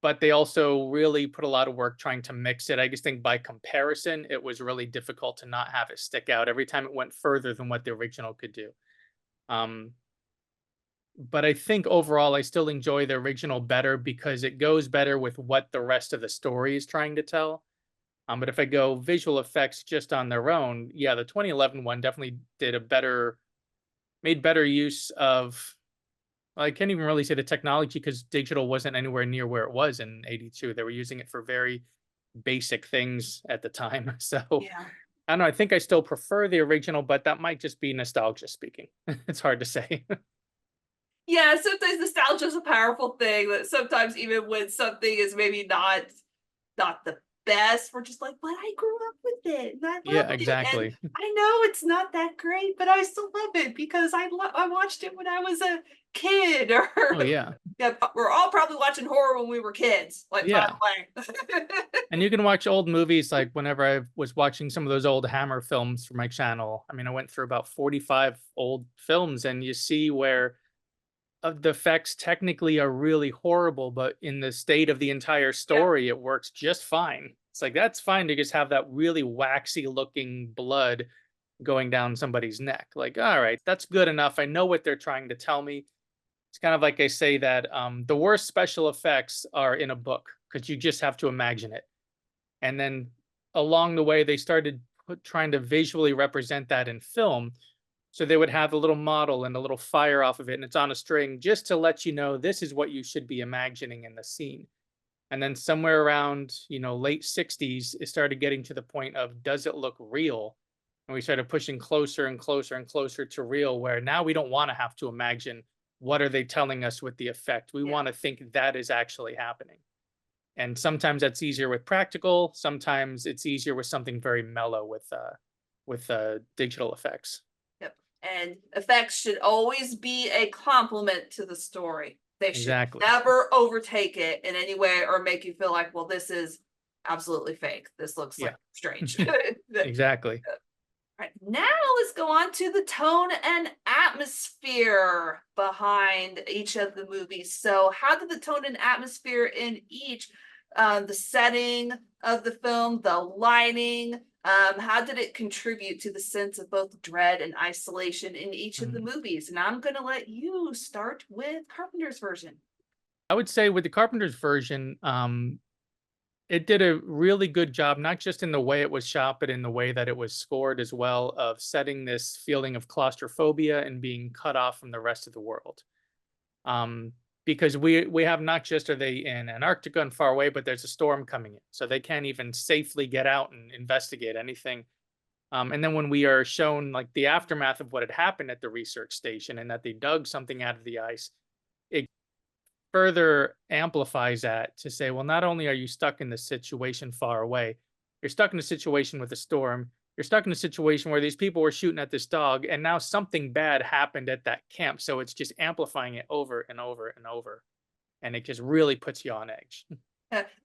but they also really put a lot of work trying to mix it. I just think by comparison, it was really difficult to not have it stick out every time it went further than what the original could do. Um, but I think overall, I still enjoy the original better because it goes better with what the rest of the story is trying to tell. But if I go visual effects just on their own, yeah, the 2011 one definitely did a better, made better use of. I can't even really say the technology because digital wasn't anywhere near where it was in 82. They were using it for very basic things at the time. So Yeah. I don't know. I think I still prefer the original, but that might just be nostalgia speaking. It's hard to say. Yeah, sometimes nostalgia is a powerful thing that sometimes even when something is maybe not the best, we're just like, but I grew up with it and I love Yeah, it. And exactly. I know it's not that great, but I still love it because I watched it when I was a kid. Or Oh, yeah. yeah, we're all probably watching horror when we were kids. Like, by Yeah. the way. And you can watch old movies like whenever I was watching some of those old Hammer films for my channel. I mean, I went through about 45 old films and you see where the effects technically are really horrible, but in the state of the entire Yeah. story, it works just fine. It's like that's fine to just have that really waxy looking blood going down somebody's neck. Like, all right, that's good enough. I know what they're trying to tell me. It's kind of like I say that the worst special effects are in a book because you just have to imagine it. And then along the way, they started trying to visually represent that in film. So they would have a little model and a little fire off of it, and it's on a string just to let you know this is what you should be imagining in the scene. And then somewhere around, late 60s, it started getting to the point of does it look real? And we started pushing closer and closer and closer to real, where now we don't want to have to imagine what are they telling us with the effect. We Yeah. want to think that is actually happening. And sometimes that's easier with practical. Sometimes it's easier with something very mellow with digital effects. Yep. And effects should always be a complement to the story. They should Exactly. never overtake it in any way or make you feel like, well, this is absolutely fake. This looks Yeah. like strange. Exactly. Right, now let's go on to the tone and atmosphere behind each of the movies. So how did the tone and atmosphere in each, the setting of the film, the lighting, how did it contribute to the sense of both dread and isolation in each of the Mm. movies? And I'm going to let you start with Carpenter's version. I would say with the Carpenter's version, it did a really good job, not just in the way it was shot, but in the way that it was scored as well, of setting this feeling of claustrophobia and being cut off from the rest of the world. Um, because we have not just are they in Antarctica and far away, but there's a storm coming in, so they can't even safely get out and investigate anything. And then when we are shown like the aftermath of what had happened at the research station and that they dug something out of the ice, it further amplifies that to say, well, not only are you stuck in this situation far away, you're stuck in a situation with a storm. You're stuck in a situation where these people were shooting at this dog, and now something bad happened at that camp. So it's just amplifying it over and over and over. And it just really puts you on edge.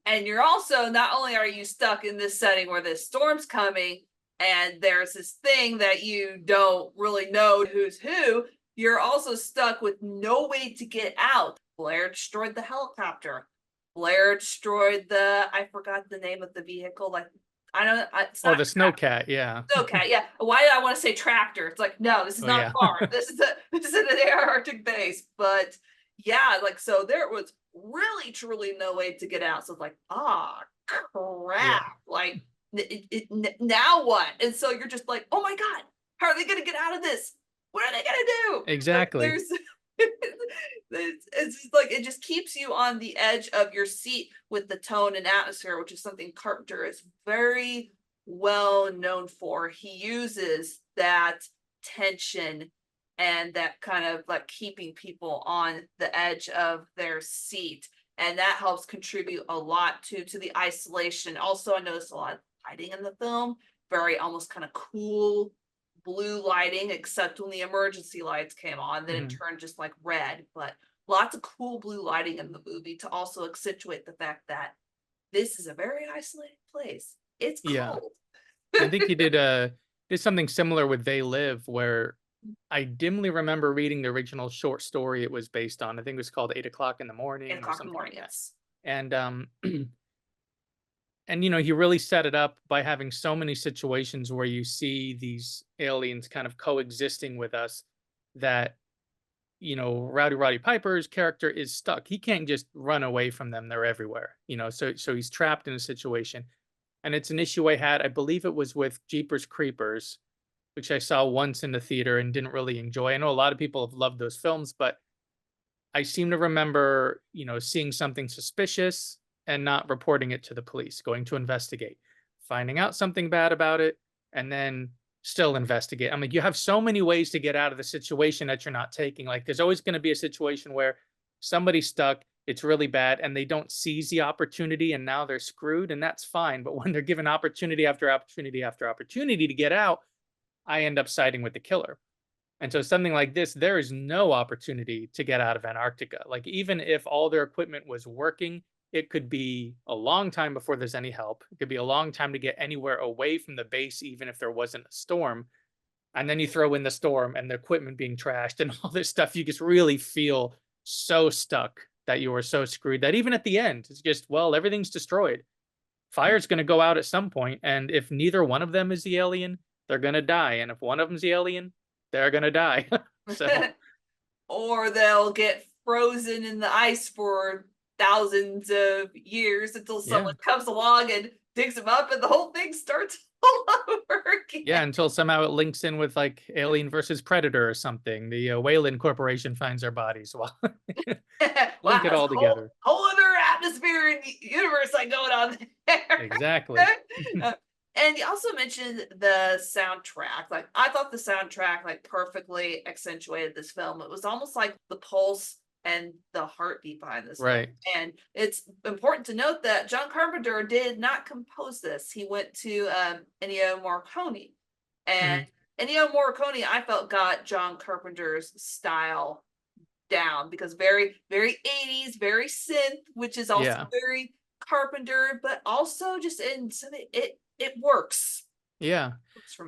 And you're also, not only are you stuck in this setting where this storm's coming and there's this thing that you don't really know who's who, you're also stuck with no way to get out. Blair destroyed the helicopter. Blair destroyed I forgot the name of the vehicle. Like, I don't, it's Oh, not the snowcat, yeah. okay, yeah. Why did I want to say tractor? It's like, no, this is Oh, not yeah. a farm. This is an Arctic base. But yeah, like, so there was really truly no way to get out. So it's like, crap. Yeah. Like, now what? And so you're just like, oh my God, how are they going to get out of this? What are they going to do? Exactly. Like, it's just like, it just keeps you on the edge of your seat with the tone and atmosphere, which is something Carpenter is very well known for. He uses that tension and that kind of like keeping people on the edge of their seat. And that helps contribute a lot to the isolation. Also, I noticed a lot of lighting in the film, very almost kind of cool blue lighting, except when the emergency lights came on, then it turned just like red. But lots of cool blue lighting in the movie to also accentuate the fact that this is a very isolated place. It's cold. Yeah. I think he did something similar with They Live, where I dimly remember reading the original short story it was based on. I think it was called 8 o'clock in the morning. 8 o'clock in the something morning, like that. yes. And and he really set it up by having so many situations where you see these aliens kind of coexisting with us, that Rowdy Roddy Piper's character is stuck. He can't just run away from them. They're everywhere. So he's trapped in a situation. And it's an issue I had, I believe it was with Jeepers Creepers, which I saw once in the theater and didn't really enjoy. I know a lot of people have loved those films, but I seem to remember, seeing something suspicious and not reporting it to the police, going to investigate, finding out something bad about it, and then still investigate. I'm like, you have so many ways to get out of the situation that you're not taking. Like, there's always going to be a situation where somebody's stuck, it's really bad, and they don't seize the opportunity, and now they're screwed, and that's fine. But when they're given opportunity after opportunity after opportunity to get out, I end up siding with the killer. And so something like this, there is no opportunity to get out of Antarctica. Like, even if all their equipment was working, it could be a long time before there's any help. It could be a long time to get anywhere away from the base, even if there wasn't a storm. And then you throw in the storm and the equipment being trashed and all this stuff, you just really feel so stuck that you are so screwed that even at the end, it's just, well, everything's destroyed. Fire's going to go out at some point, and if neither one of them is the alien, they're going to die. And if one of them's the alien, they're going to die. So, or they'll get frozen in the ice for thousands of years until someone comes along and digs them up, and the whole thing starts all over again. Yeah, until somehow it links in with like Alien versus Predator or something. The Wayland Corporation finds their bodies. Well, link it all together. Whole other atmosphere and universe like going on there. Exactly. And you also mentioned the soundtrack. Like, I thought the soundtrack like perfectly accentuated this film. It was almost like the pulse and the heartbeat behind this right film. And it's important to note that John Carpenter did not compose this. He went to Ennio Morricone, and Ennio Morricone, I felt, got John Carpenter's style down, because very 80s, very synth, which is also very Carpenter, but also just in something, it works. Yeah,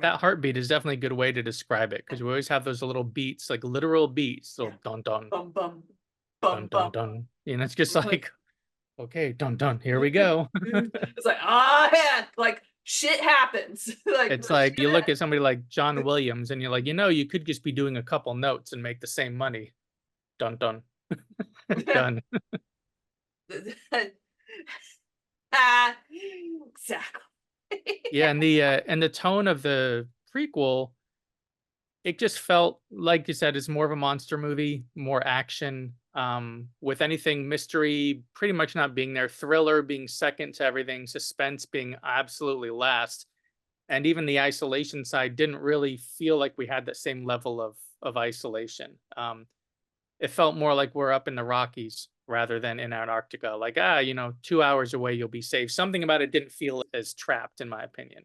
that heartbeat is definitely a good way to describe it, because we always have those little beats, like literal beats, little dun dun bum bum dun dun dun. It's just like, okay, dun dun, here we go. It's like, yeah, like shit happens. Like, it's like you look at somebody like John Williams and you're like, you could just be doing a couple notes and make the same money. Dun dun. Done. Exactly. Yeah, and the tone of the prequel, it just felt like you said, it's more of a monster movie, more action, with anything mystery pretty much not being there, thriller being second to everything, suspense being absolutely last, and even the isolation side didn't really feel like we had that same level of isolation. It felt more like we're up in the Rockies rather than in Antarctica. Like, 2 hours away, you'll be safe. Something about it didn't feel as trapped, in my opinion.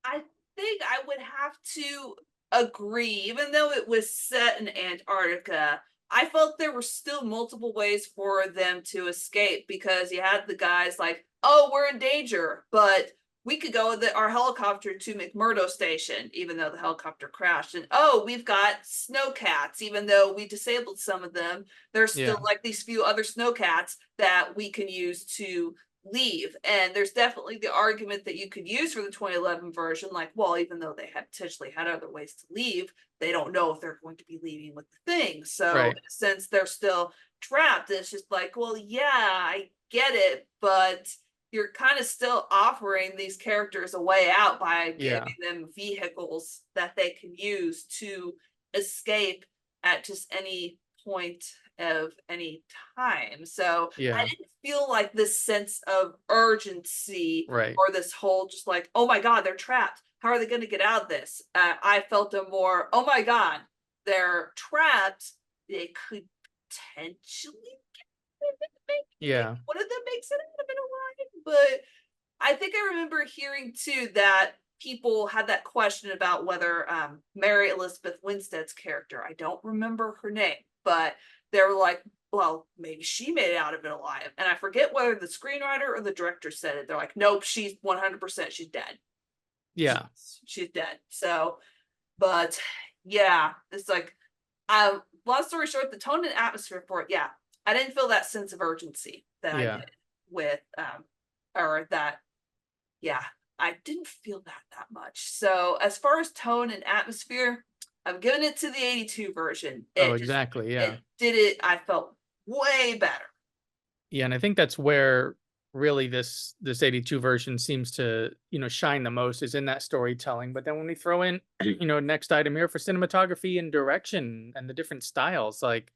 I think I would have to agree. Even though it was set in Antarctica, I felt there were still multiple ways for them to escape, because you had the guys like, oh, we're in danger, but we could go with our helicopter to McMurdo Station, even though the helicopter crashed. And, oh, we've got snowcats, even though we disabled some of them. There's still like these few other snowcats that we can use to leave. And there's definitely the argument that you could use for the 2011 version, like, well, even though they had potentially had other ways to leave, they don't know if they're going to be leaving with the thing. So in a sense, they're still trapped. It's just like, well, yeah, I get it, but you're kind of still offering these characters a way out by Yeah. giving them vehicles that they can use to escape at just any point of any time. So I Yeah. didn't feel like this sense of urgency Right. or this whole just like, oh my God, they're trapped. How are they going to get out of this? I felt a more, oh my God, they're trapped. They could potentially Yeah. one of them makes it out of it alive. But I think I remember hearing too that people had that question about whether Mary Elizabeth Winstead's character, I don't remember her name, but they were like, well, maybe she made it out of it alive. And I forget whether the screenwriter or the director said it. They're like, nope, she's 100%, she's dead. Yeah. She's dead. So, but yeah, it's like, long story short, the tone and atmosphere for it, yeah, I didn't feel that sense of urgency that I Yeah. did with, or that, yeah, I didn't feel that much. So as far as tone and atmosphere, I'm giving it to the 82 version. Oh, exactly. Yeah. It did it, I felt way better. Yeah, and I think that's where really this 82 version seems to, shine the most is in that storytelling. But then when we throw in, next item here for cinematography and direction and the different styles, like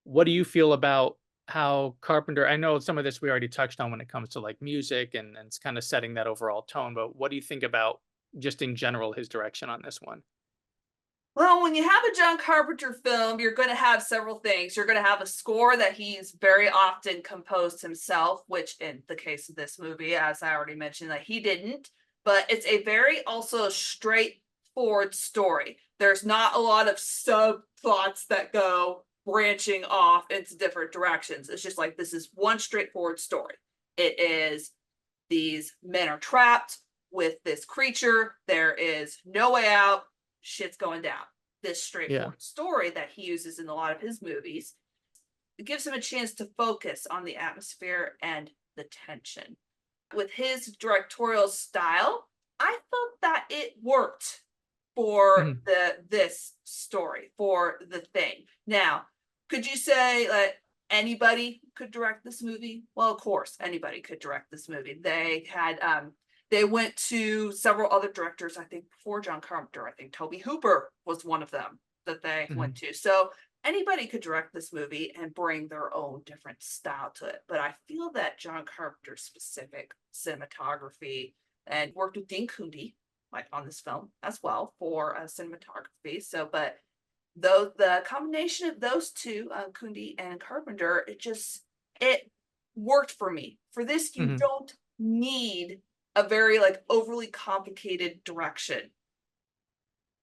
what do you feel about how Carpenter, I know some of this we already touched on when it comes to like music and it's kind of setting that overall tone, but what do you think about just in general his direction on this one? Well, when you have a John Carpenter film, you're going to have several things. You're going to have a score that he's very often composed himself, which in the case of this movie, as I already mentioned, that he didn't. But it's a very also straightforward story. There's not a lot of sub thoughts that go branching off into different directions. It's just like this is one straightforward story. It is these men are trapped with this creature. There is no way out. Shit's going down. This straightforward story that he uses in a lot of his movies, it gives him a chance to focus on the atmosphere and the tension. With his directorial style, I felt that it worked for this story, for the thing. Now, could you say that anybody could direct this movie? Well, of course, anybody could direct this movie. They went to several other directors, I think, before John Carpenter. I think Tobe Hooper was one of them that they went to. So anybody could direct this movie and bring their own different style to it. But I feel that John Carpenter's specific cinematography and worked with Dean Cundey, like on this film as well for cinematography. So, but though the combination of those two, Cundey and Carpenter, it worked for me. For this, you don't need a very like overly complicated direction,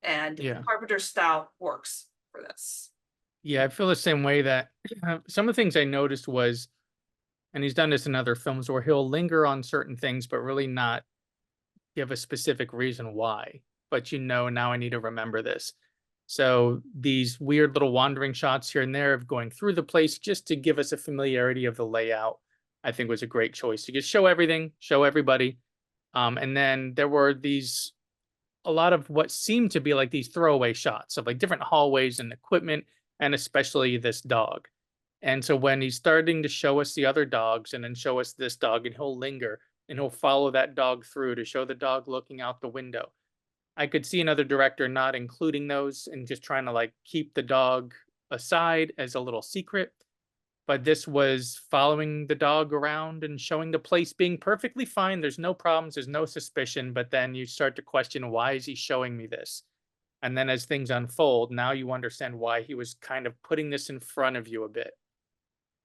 and Carpenter's style works for this. Yeah, I feel the same way that some of the things I noticed was, and he's done this in other films where he'll linger on certain things, but really not give a specific reason why. But now I need to remember this. So these weird little wandering shots here and there of going through the place just to give us a familiarity of the layout, I think was a great choice to just show everything, show everybody. And then there were a lot of what seemed to be like these throwaway shots of like different hallways and equipment, and especially this dog. And so when he's starting to show us the other dogs and then show us this dog, and he'll linger and he'll follow that dog through to show the dog looking out the window. I could see another director not including those and just trying to like keep the dog aside as a little secret. But this was following the dog around and showing the place being perfectly fine. There's no problems, there's no suspicion, but then you start to question, why is he showing me this? And then as things unfold, now you understand why he was kind of putting this in front of you a bit.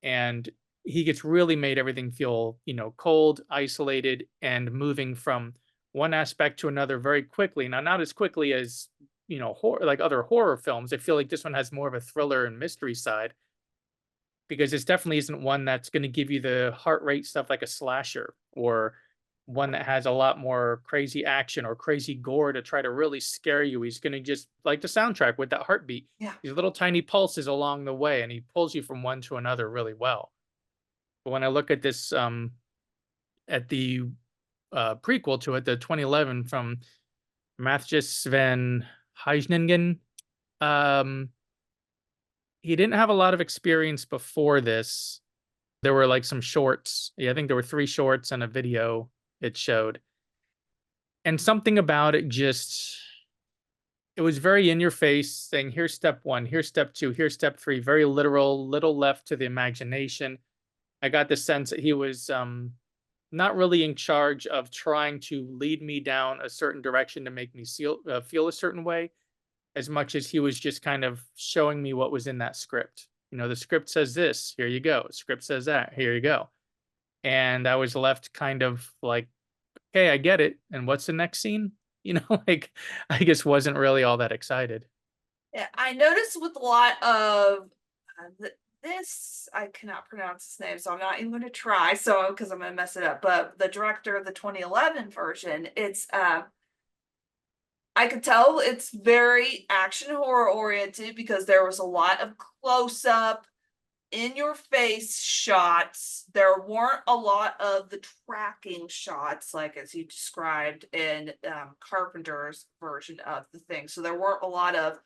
And he gets really made everything feel, cold, isolated, and moving from one aspect to another very quickly. Now, not as quickly as, like other horror films. I feel like this one has more of a thriller and mystery side, because this definitely isn't one that's going to give you the heart rate stuff like a slasher, or one that has a lot more crazy action or crazy gore to try to really scare you. He's going to just like the soundtrack with that heartbeat. Yeah. These little tiny pulses along the way, and he pulls you from one to another really well. But when I look at this, at the prequel to it, the 2011 from Matthijs van Huijningen, he didn't have a lot of experience before this. There were like some shorts. Yeah, I think there were 3 shorts and a video it showed. And something about it just, it was very in your face, saying, here's step 1, here's step 2, here's step 3, very literal, little left to the imagination. I got the sense that he was not really in charge of trying to lead me down a certain direction to make me feel a certain way, as much as he was just kind of showing me what was in that script. You know, the script says this, here you go. Script says that, here you go. And I was left kind of like, okay, I get it. And what's the next scene? You know, like I just wasn't really all that excited. Yeah, I noticed with a lot of this, I cannot pronounce his name, so I'm not even going to try. So because I'm going to mess it up. But the director of the 2011 version, it's I could tell it's very action horror oriented because there was a lot of close up, in your face shots. There weren't a lot of the tracking shots, like as you described in Carpenter's version of the thing. So there weren't a lot of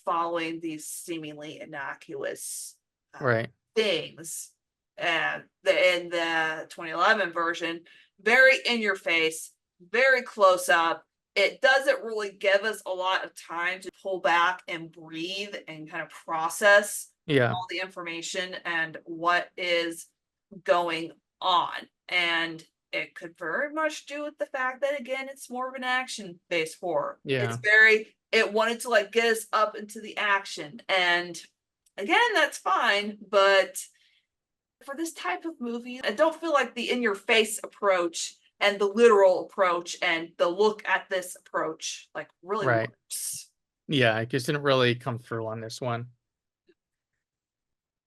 following these seemingly innocuous Right. things. And in the 2011 version, very in your face, very close up. It doesn't really give us a lot of time to pull back and breathe and kind of process Yeah. all the information and what is going on. And it could very much do with the fact that, again, it's more of an action based horror. Yeah. It's very, it wanted to like get us up into the action. And again, that's fine. But for this type of movie, I don't feel like the in your face approach and the literal approach and the look at this approach like really Right. works. Yeah, I just didn't really come through on this one.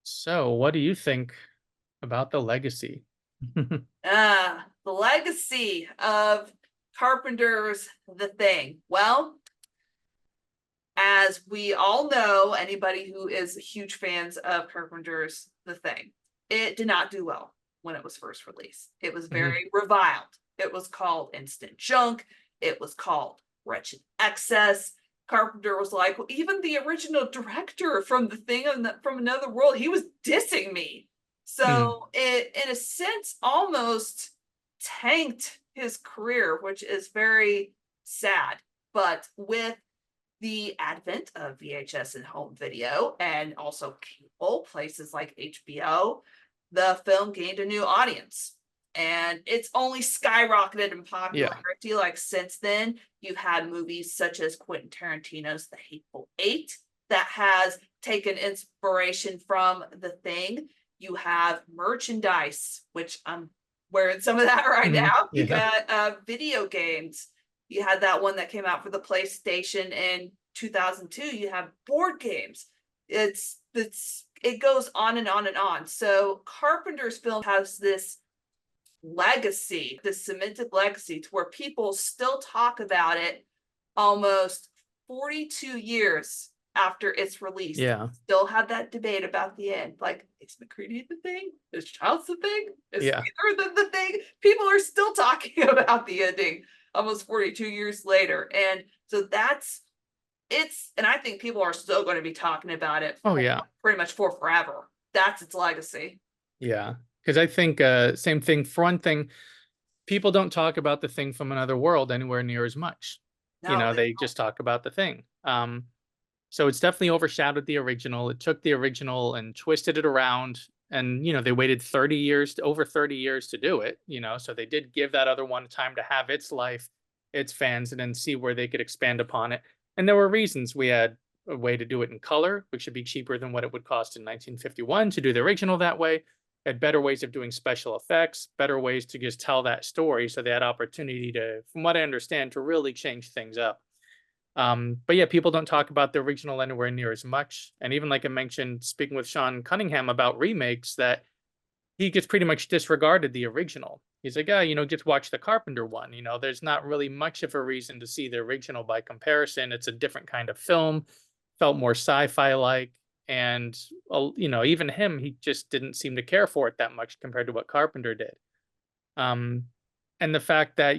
So, what do you think about the legacy? The legacy of Carpenter's The Thing. Well, as we all know, anybody who is huge fans of Carpenter's The Thing, it did not do well when it was first released. It was very reviled. It was called instant junk. It was called wretched excess. Carpenter was like, well, even the original director from The Thing from Another World, he was dissing me. So it, in a sense, almost tanked his career, which is very sad. But with the advent of VHS and home video, and also cable, places like HBO, the film gained a new audience. And it's only skyrocketed in popularity. Like since then, you've had movies such as Quentin Tarantino's The Hateful Eight that has taken inspiration from The Thing. You have merchandise, which I'm wearing some of that right now. You got video games. You had that one that came out for the PlayStation in 2002. You have board games. It goes on and on and on. So Carpenter's film has this legacy, this cemented legacy, to where people still talk about it almost 42 years after its release. Yeah. Still have that debate about the end. Like, is McCready the thing? Is Childs the thing? Is Yeah. either the thing? People are still talking about the ending almost 42 years later. And so and I think people are still going to be talking about it pretty much for forever. That's its legacy. Yeah. Because I think same thing. For one thing, people don't talk about The Thing from Another World anywhere near as much. No, They just talk about The Thing. So it's definitely overshadowed the original. It took the original and twisted it around. And, they waited over 30 years to do it, so they did give that other one time to have its life, its fans, and then see where they could expand upon it. And there were reasons. We had a way to do it in color, which should be cheaper than what it would cost in 1951 to do the original that way. Had better ways of doing special effects, better ways to just tell that story. So they had opportunity to, from what I understand, to really change things up. But yeah, people don't talk about the original anywhere near as much. And even like I mentioned, speaking with Sean Cunningham about remakes, that he gets pretty much disregarded the original. He's like, just watch the Carpenter one. There's not really much of a reason to see the original by comparison. It's a different kind of film, felt more sci-fi like. And, even him, he just didn't seem to care for it that much compared to what Carpenter did. And the fact that,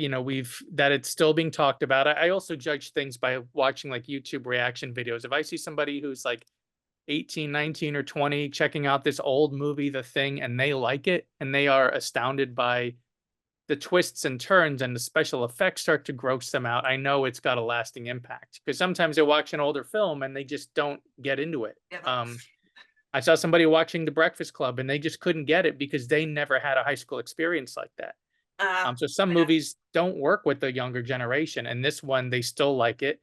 that it's still being talked about. I also judge things by watching like YouTube reaction videos. If I see somebody who's like 18, 19, or 20 checking out this old movie, The Thing, and they like it, and they are astounded by the twists and turns and the special effects start to gross them out, I know it's got a lasting impact. Because sometimes they watch an older film and they just don't get into it. Yeah. I saw somebody watching The Breakfast Club and they just couldn't get it because they never had a high school experience like that. So some yeah. movies don't work with the younger generation, and this one they still like it.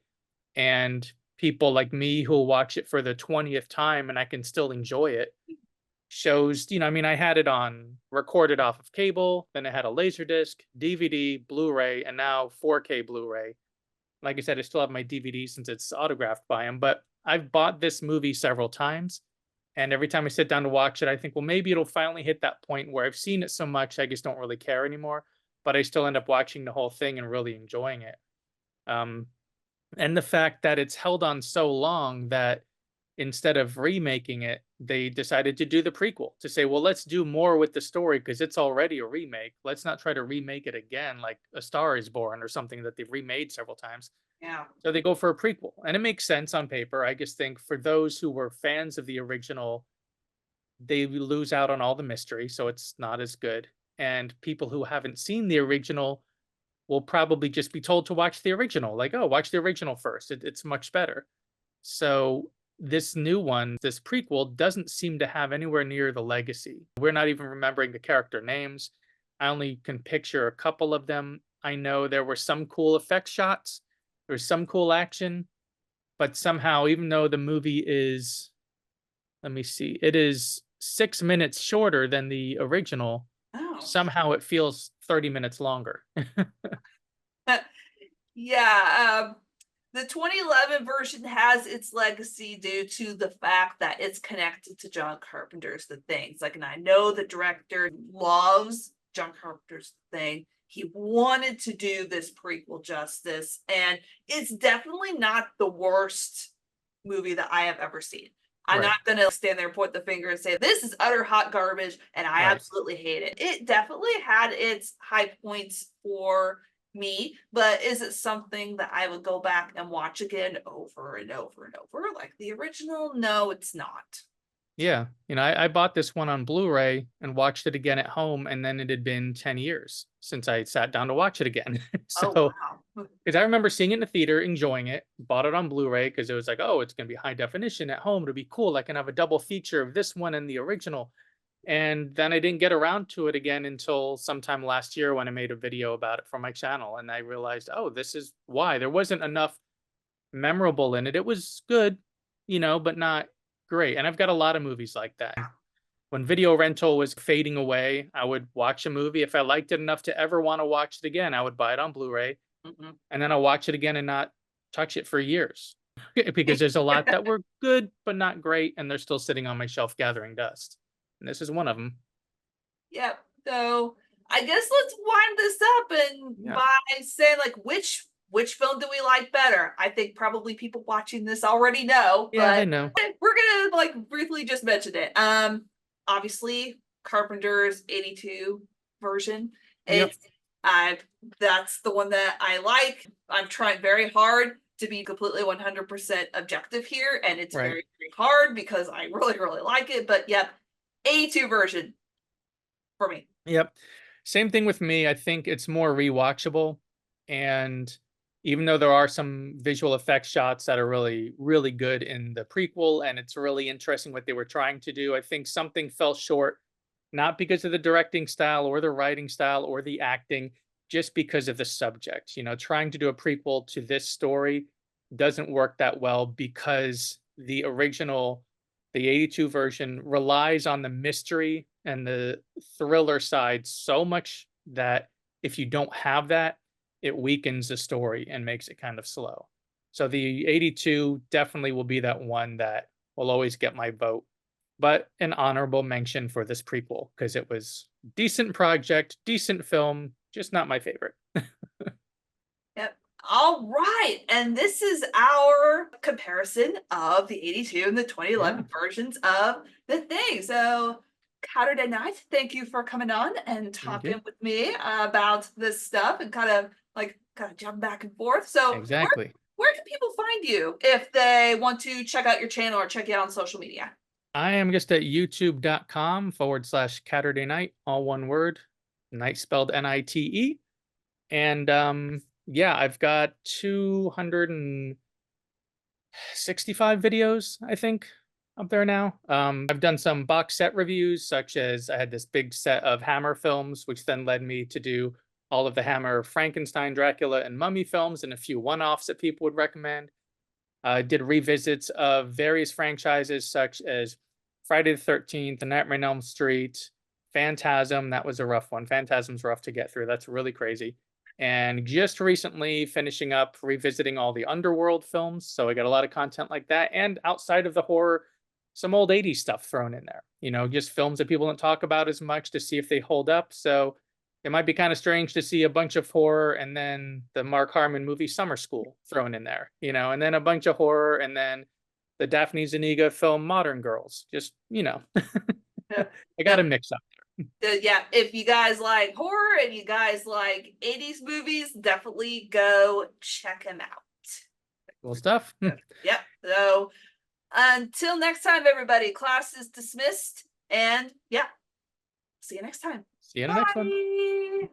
And people like me who'll watch it for the 20th time and I can still enjoy it shows, I mean, I had it on recorded off of cable, then I had a Laserdisc, DVD, Blu-ray, and now 4K Blu-ray. Like I said, I still have my DVD since it's autographed by him, but I've bought this movie several times. And every time I sit down to watch it, I think, well, maybe it'll finally hit that point where I've seen it so much, I just don't really care anymore. But I still end up watching the whole thing and really enjoying it. And the fact that it's held on so long that instead of remaking it, they decided to do the prequel to say, well, let's do more with the story because it's already a remake. Let's not try to remake it again like A Star is Born or something that they've remade several times. Yeah. So they go for a prequel, and it makes sense on paper. I just think for those who were fans of the original, they lose out on all the mystery, so it's not as good. And people who haven't seen the original will probably just be told to watch the original, like, oh, watch the original first. It's much better. So this new one, this prequel, doesn't seem to have anywhere near the legacy. We're not even remembering the character names. I only can picture a couple of them. I know there were some cool effect shots, there was some cool action, but somehow, even though the movie is, let me see, it is 6 minutes shorter than the original, Oh. somehow it feels 30 minutes longer. Yeah. The 2011 version has its legacy due to the fact that it's connected to John Carpenter's The Things. Like, and I know the director loves John Carpenter's The Thing. He wanted to do this prequel justice, and it's definitely not the worst movie that I have ever seen. I'm Right. not gonna stand there and point the finger and say this is utter hot garbage and I Right. absolutely hate it. It definitely had its high points for me, but is it something that I would go back and watch again over and over and over like the original? No, it's not. Yeah, I bought this one on Blu-ray and watched it again at home, and then it had been 10 years since I sat down to watch it again. Oh So, wow. because I remember seeing it in the theater, enjoying it, bought it on Blu-ray because it was like, oh, it's going to be high definition at home. It'll be cool. I can have a double feature of this one and the original. And then I didn't get around to it again until sometime last year when I made a video about it for my channel. And I realized, oh, this is why. There wasn't enough memorable in it. It was good, but not great. And I've got a lot of movies like that. When video rental was fading away, I would watch a movie. If I liked it enough to ever want to watch it again, I would buy it on Blu-ray. Mhm. And then I'll watch it again and not touch it for years. Because there's a lot that were good, but not great. And they're still sitting on my shelf gathering dust. And this is one of them. Yep. So I guess let's wind this up and Yeah. by saying like which film do we like better? I think probably people watching this already know, Yeah, I but know. we're gonna like briefly just mention it. Obviously Carpenter's 82 version. Yep. It's that's the one that I like. I'm trying very hard to be completely 100% objective here, and it's Right. very, very hard because I really, really like it. But yep, 82 version for me. Yep. Same thing with me. I think it's more rewatchable. And even though there are some visual effects shots that are really, really good in the prequel, and it's really interesting what they were trying to do, I think something fell short, not because of the directing style or the writing style or the acting, just because of the subject. Trying to do a prequel to this story doesn't work that well because the original, the 82 version, relies on the mystery and the thriller side so much that if you don't have that, it weakens the story and makes it kind of slow. So the 82 definitely will be that one that will always get my vote, but an honorable mention for this prequel because it was decent project, decent film, just not my favorite. Yep. All right. And this is our comparison of the 82 and the 2011 versions of The Thing. So, CaturdayNite, thank you for coming on and talking with me about this stuff and kind of jump back and forth. So, Exactly. where can people find you if they want to check out your channel or check you out on social media? I am just at youtube.com/CaturdayNite, all one word, night spelled Nite. And yeah, I've got 265 videos, I think, up there now. I've done some box set reviews, such as I had this big set of Hammer films, which then led me to do all of the Hammer Frankenstein, Dracula, and Mummy films, and a few one-offs that people would recommend. I did revisits of various franchises such as Friday the 13th, The Nightmare on Elm Street, Phantasm. That was a rough one. Phantasm's rough to get through. That's really crazy. And just recently finishing up revisiting all the Underworld films. So I got a lot of content like that. And outside of the horror, some old 80s stuff thrown in there. You know, just films that people don't talk about as much to see if they hold up. So it might be kind of strange to see a bunch of horror and then the Mark Harmon movie Summer School thrown in there, you know, and then a bunch of horror and then the Daphne Zuniga film Modern Girls. Just, you know, I got to mix up. Yeah, if you guys like horror and you guys like 80s movies, definitely go check them out. Cool stuff. Yep. So until next time, everybody, class is dismissed. And yeah, see you next time. See you in the next one. Bye.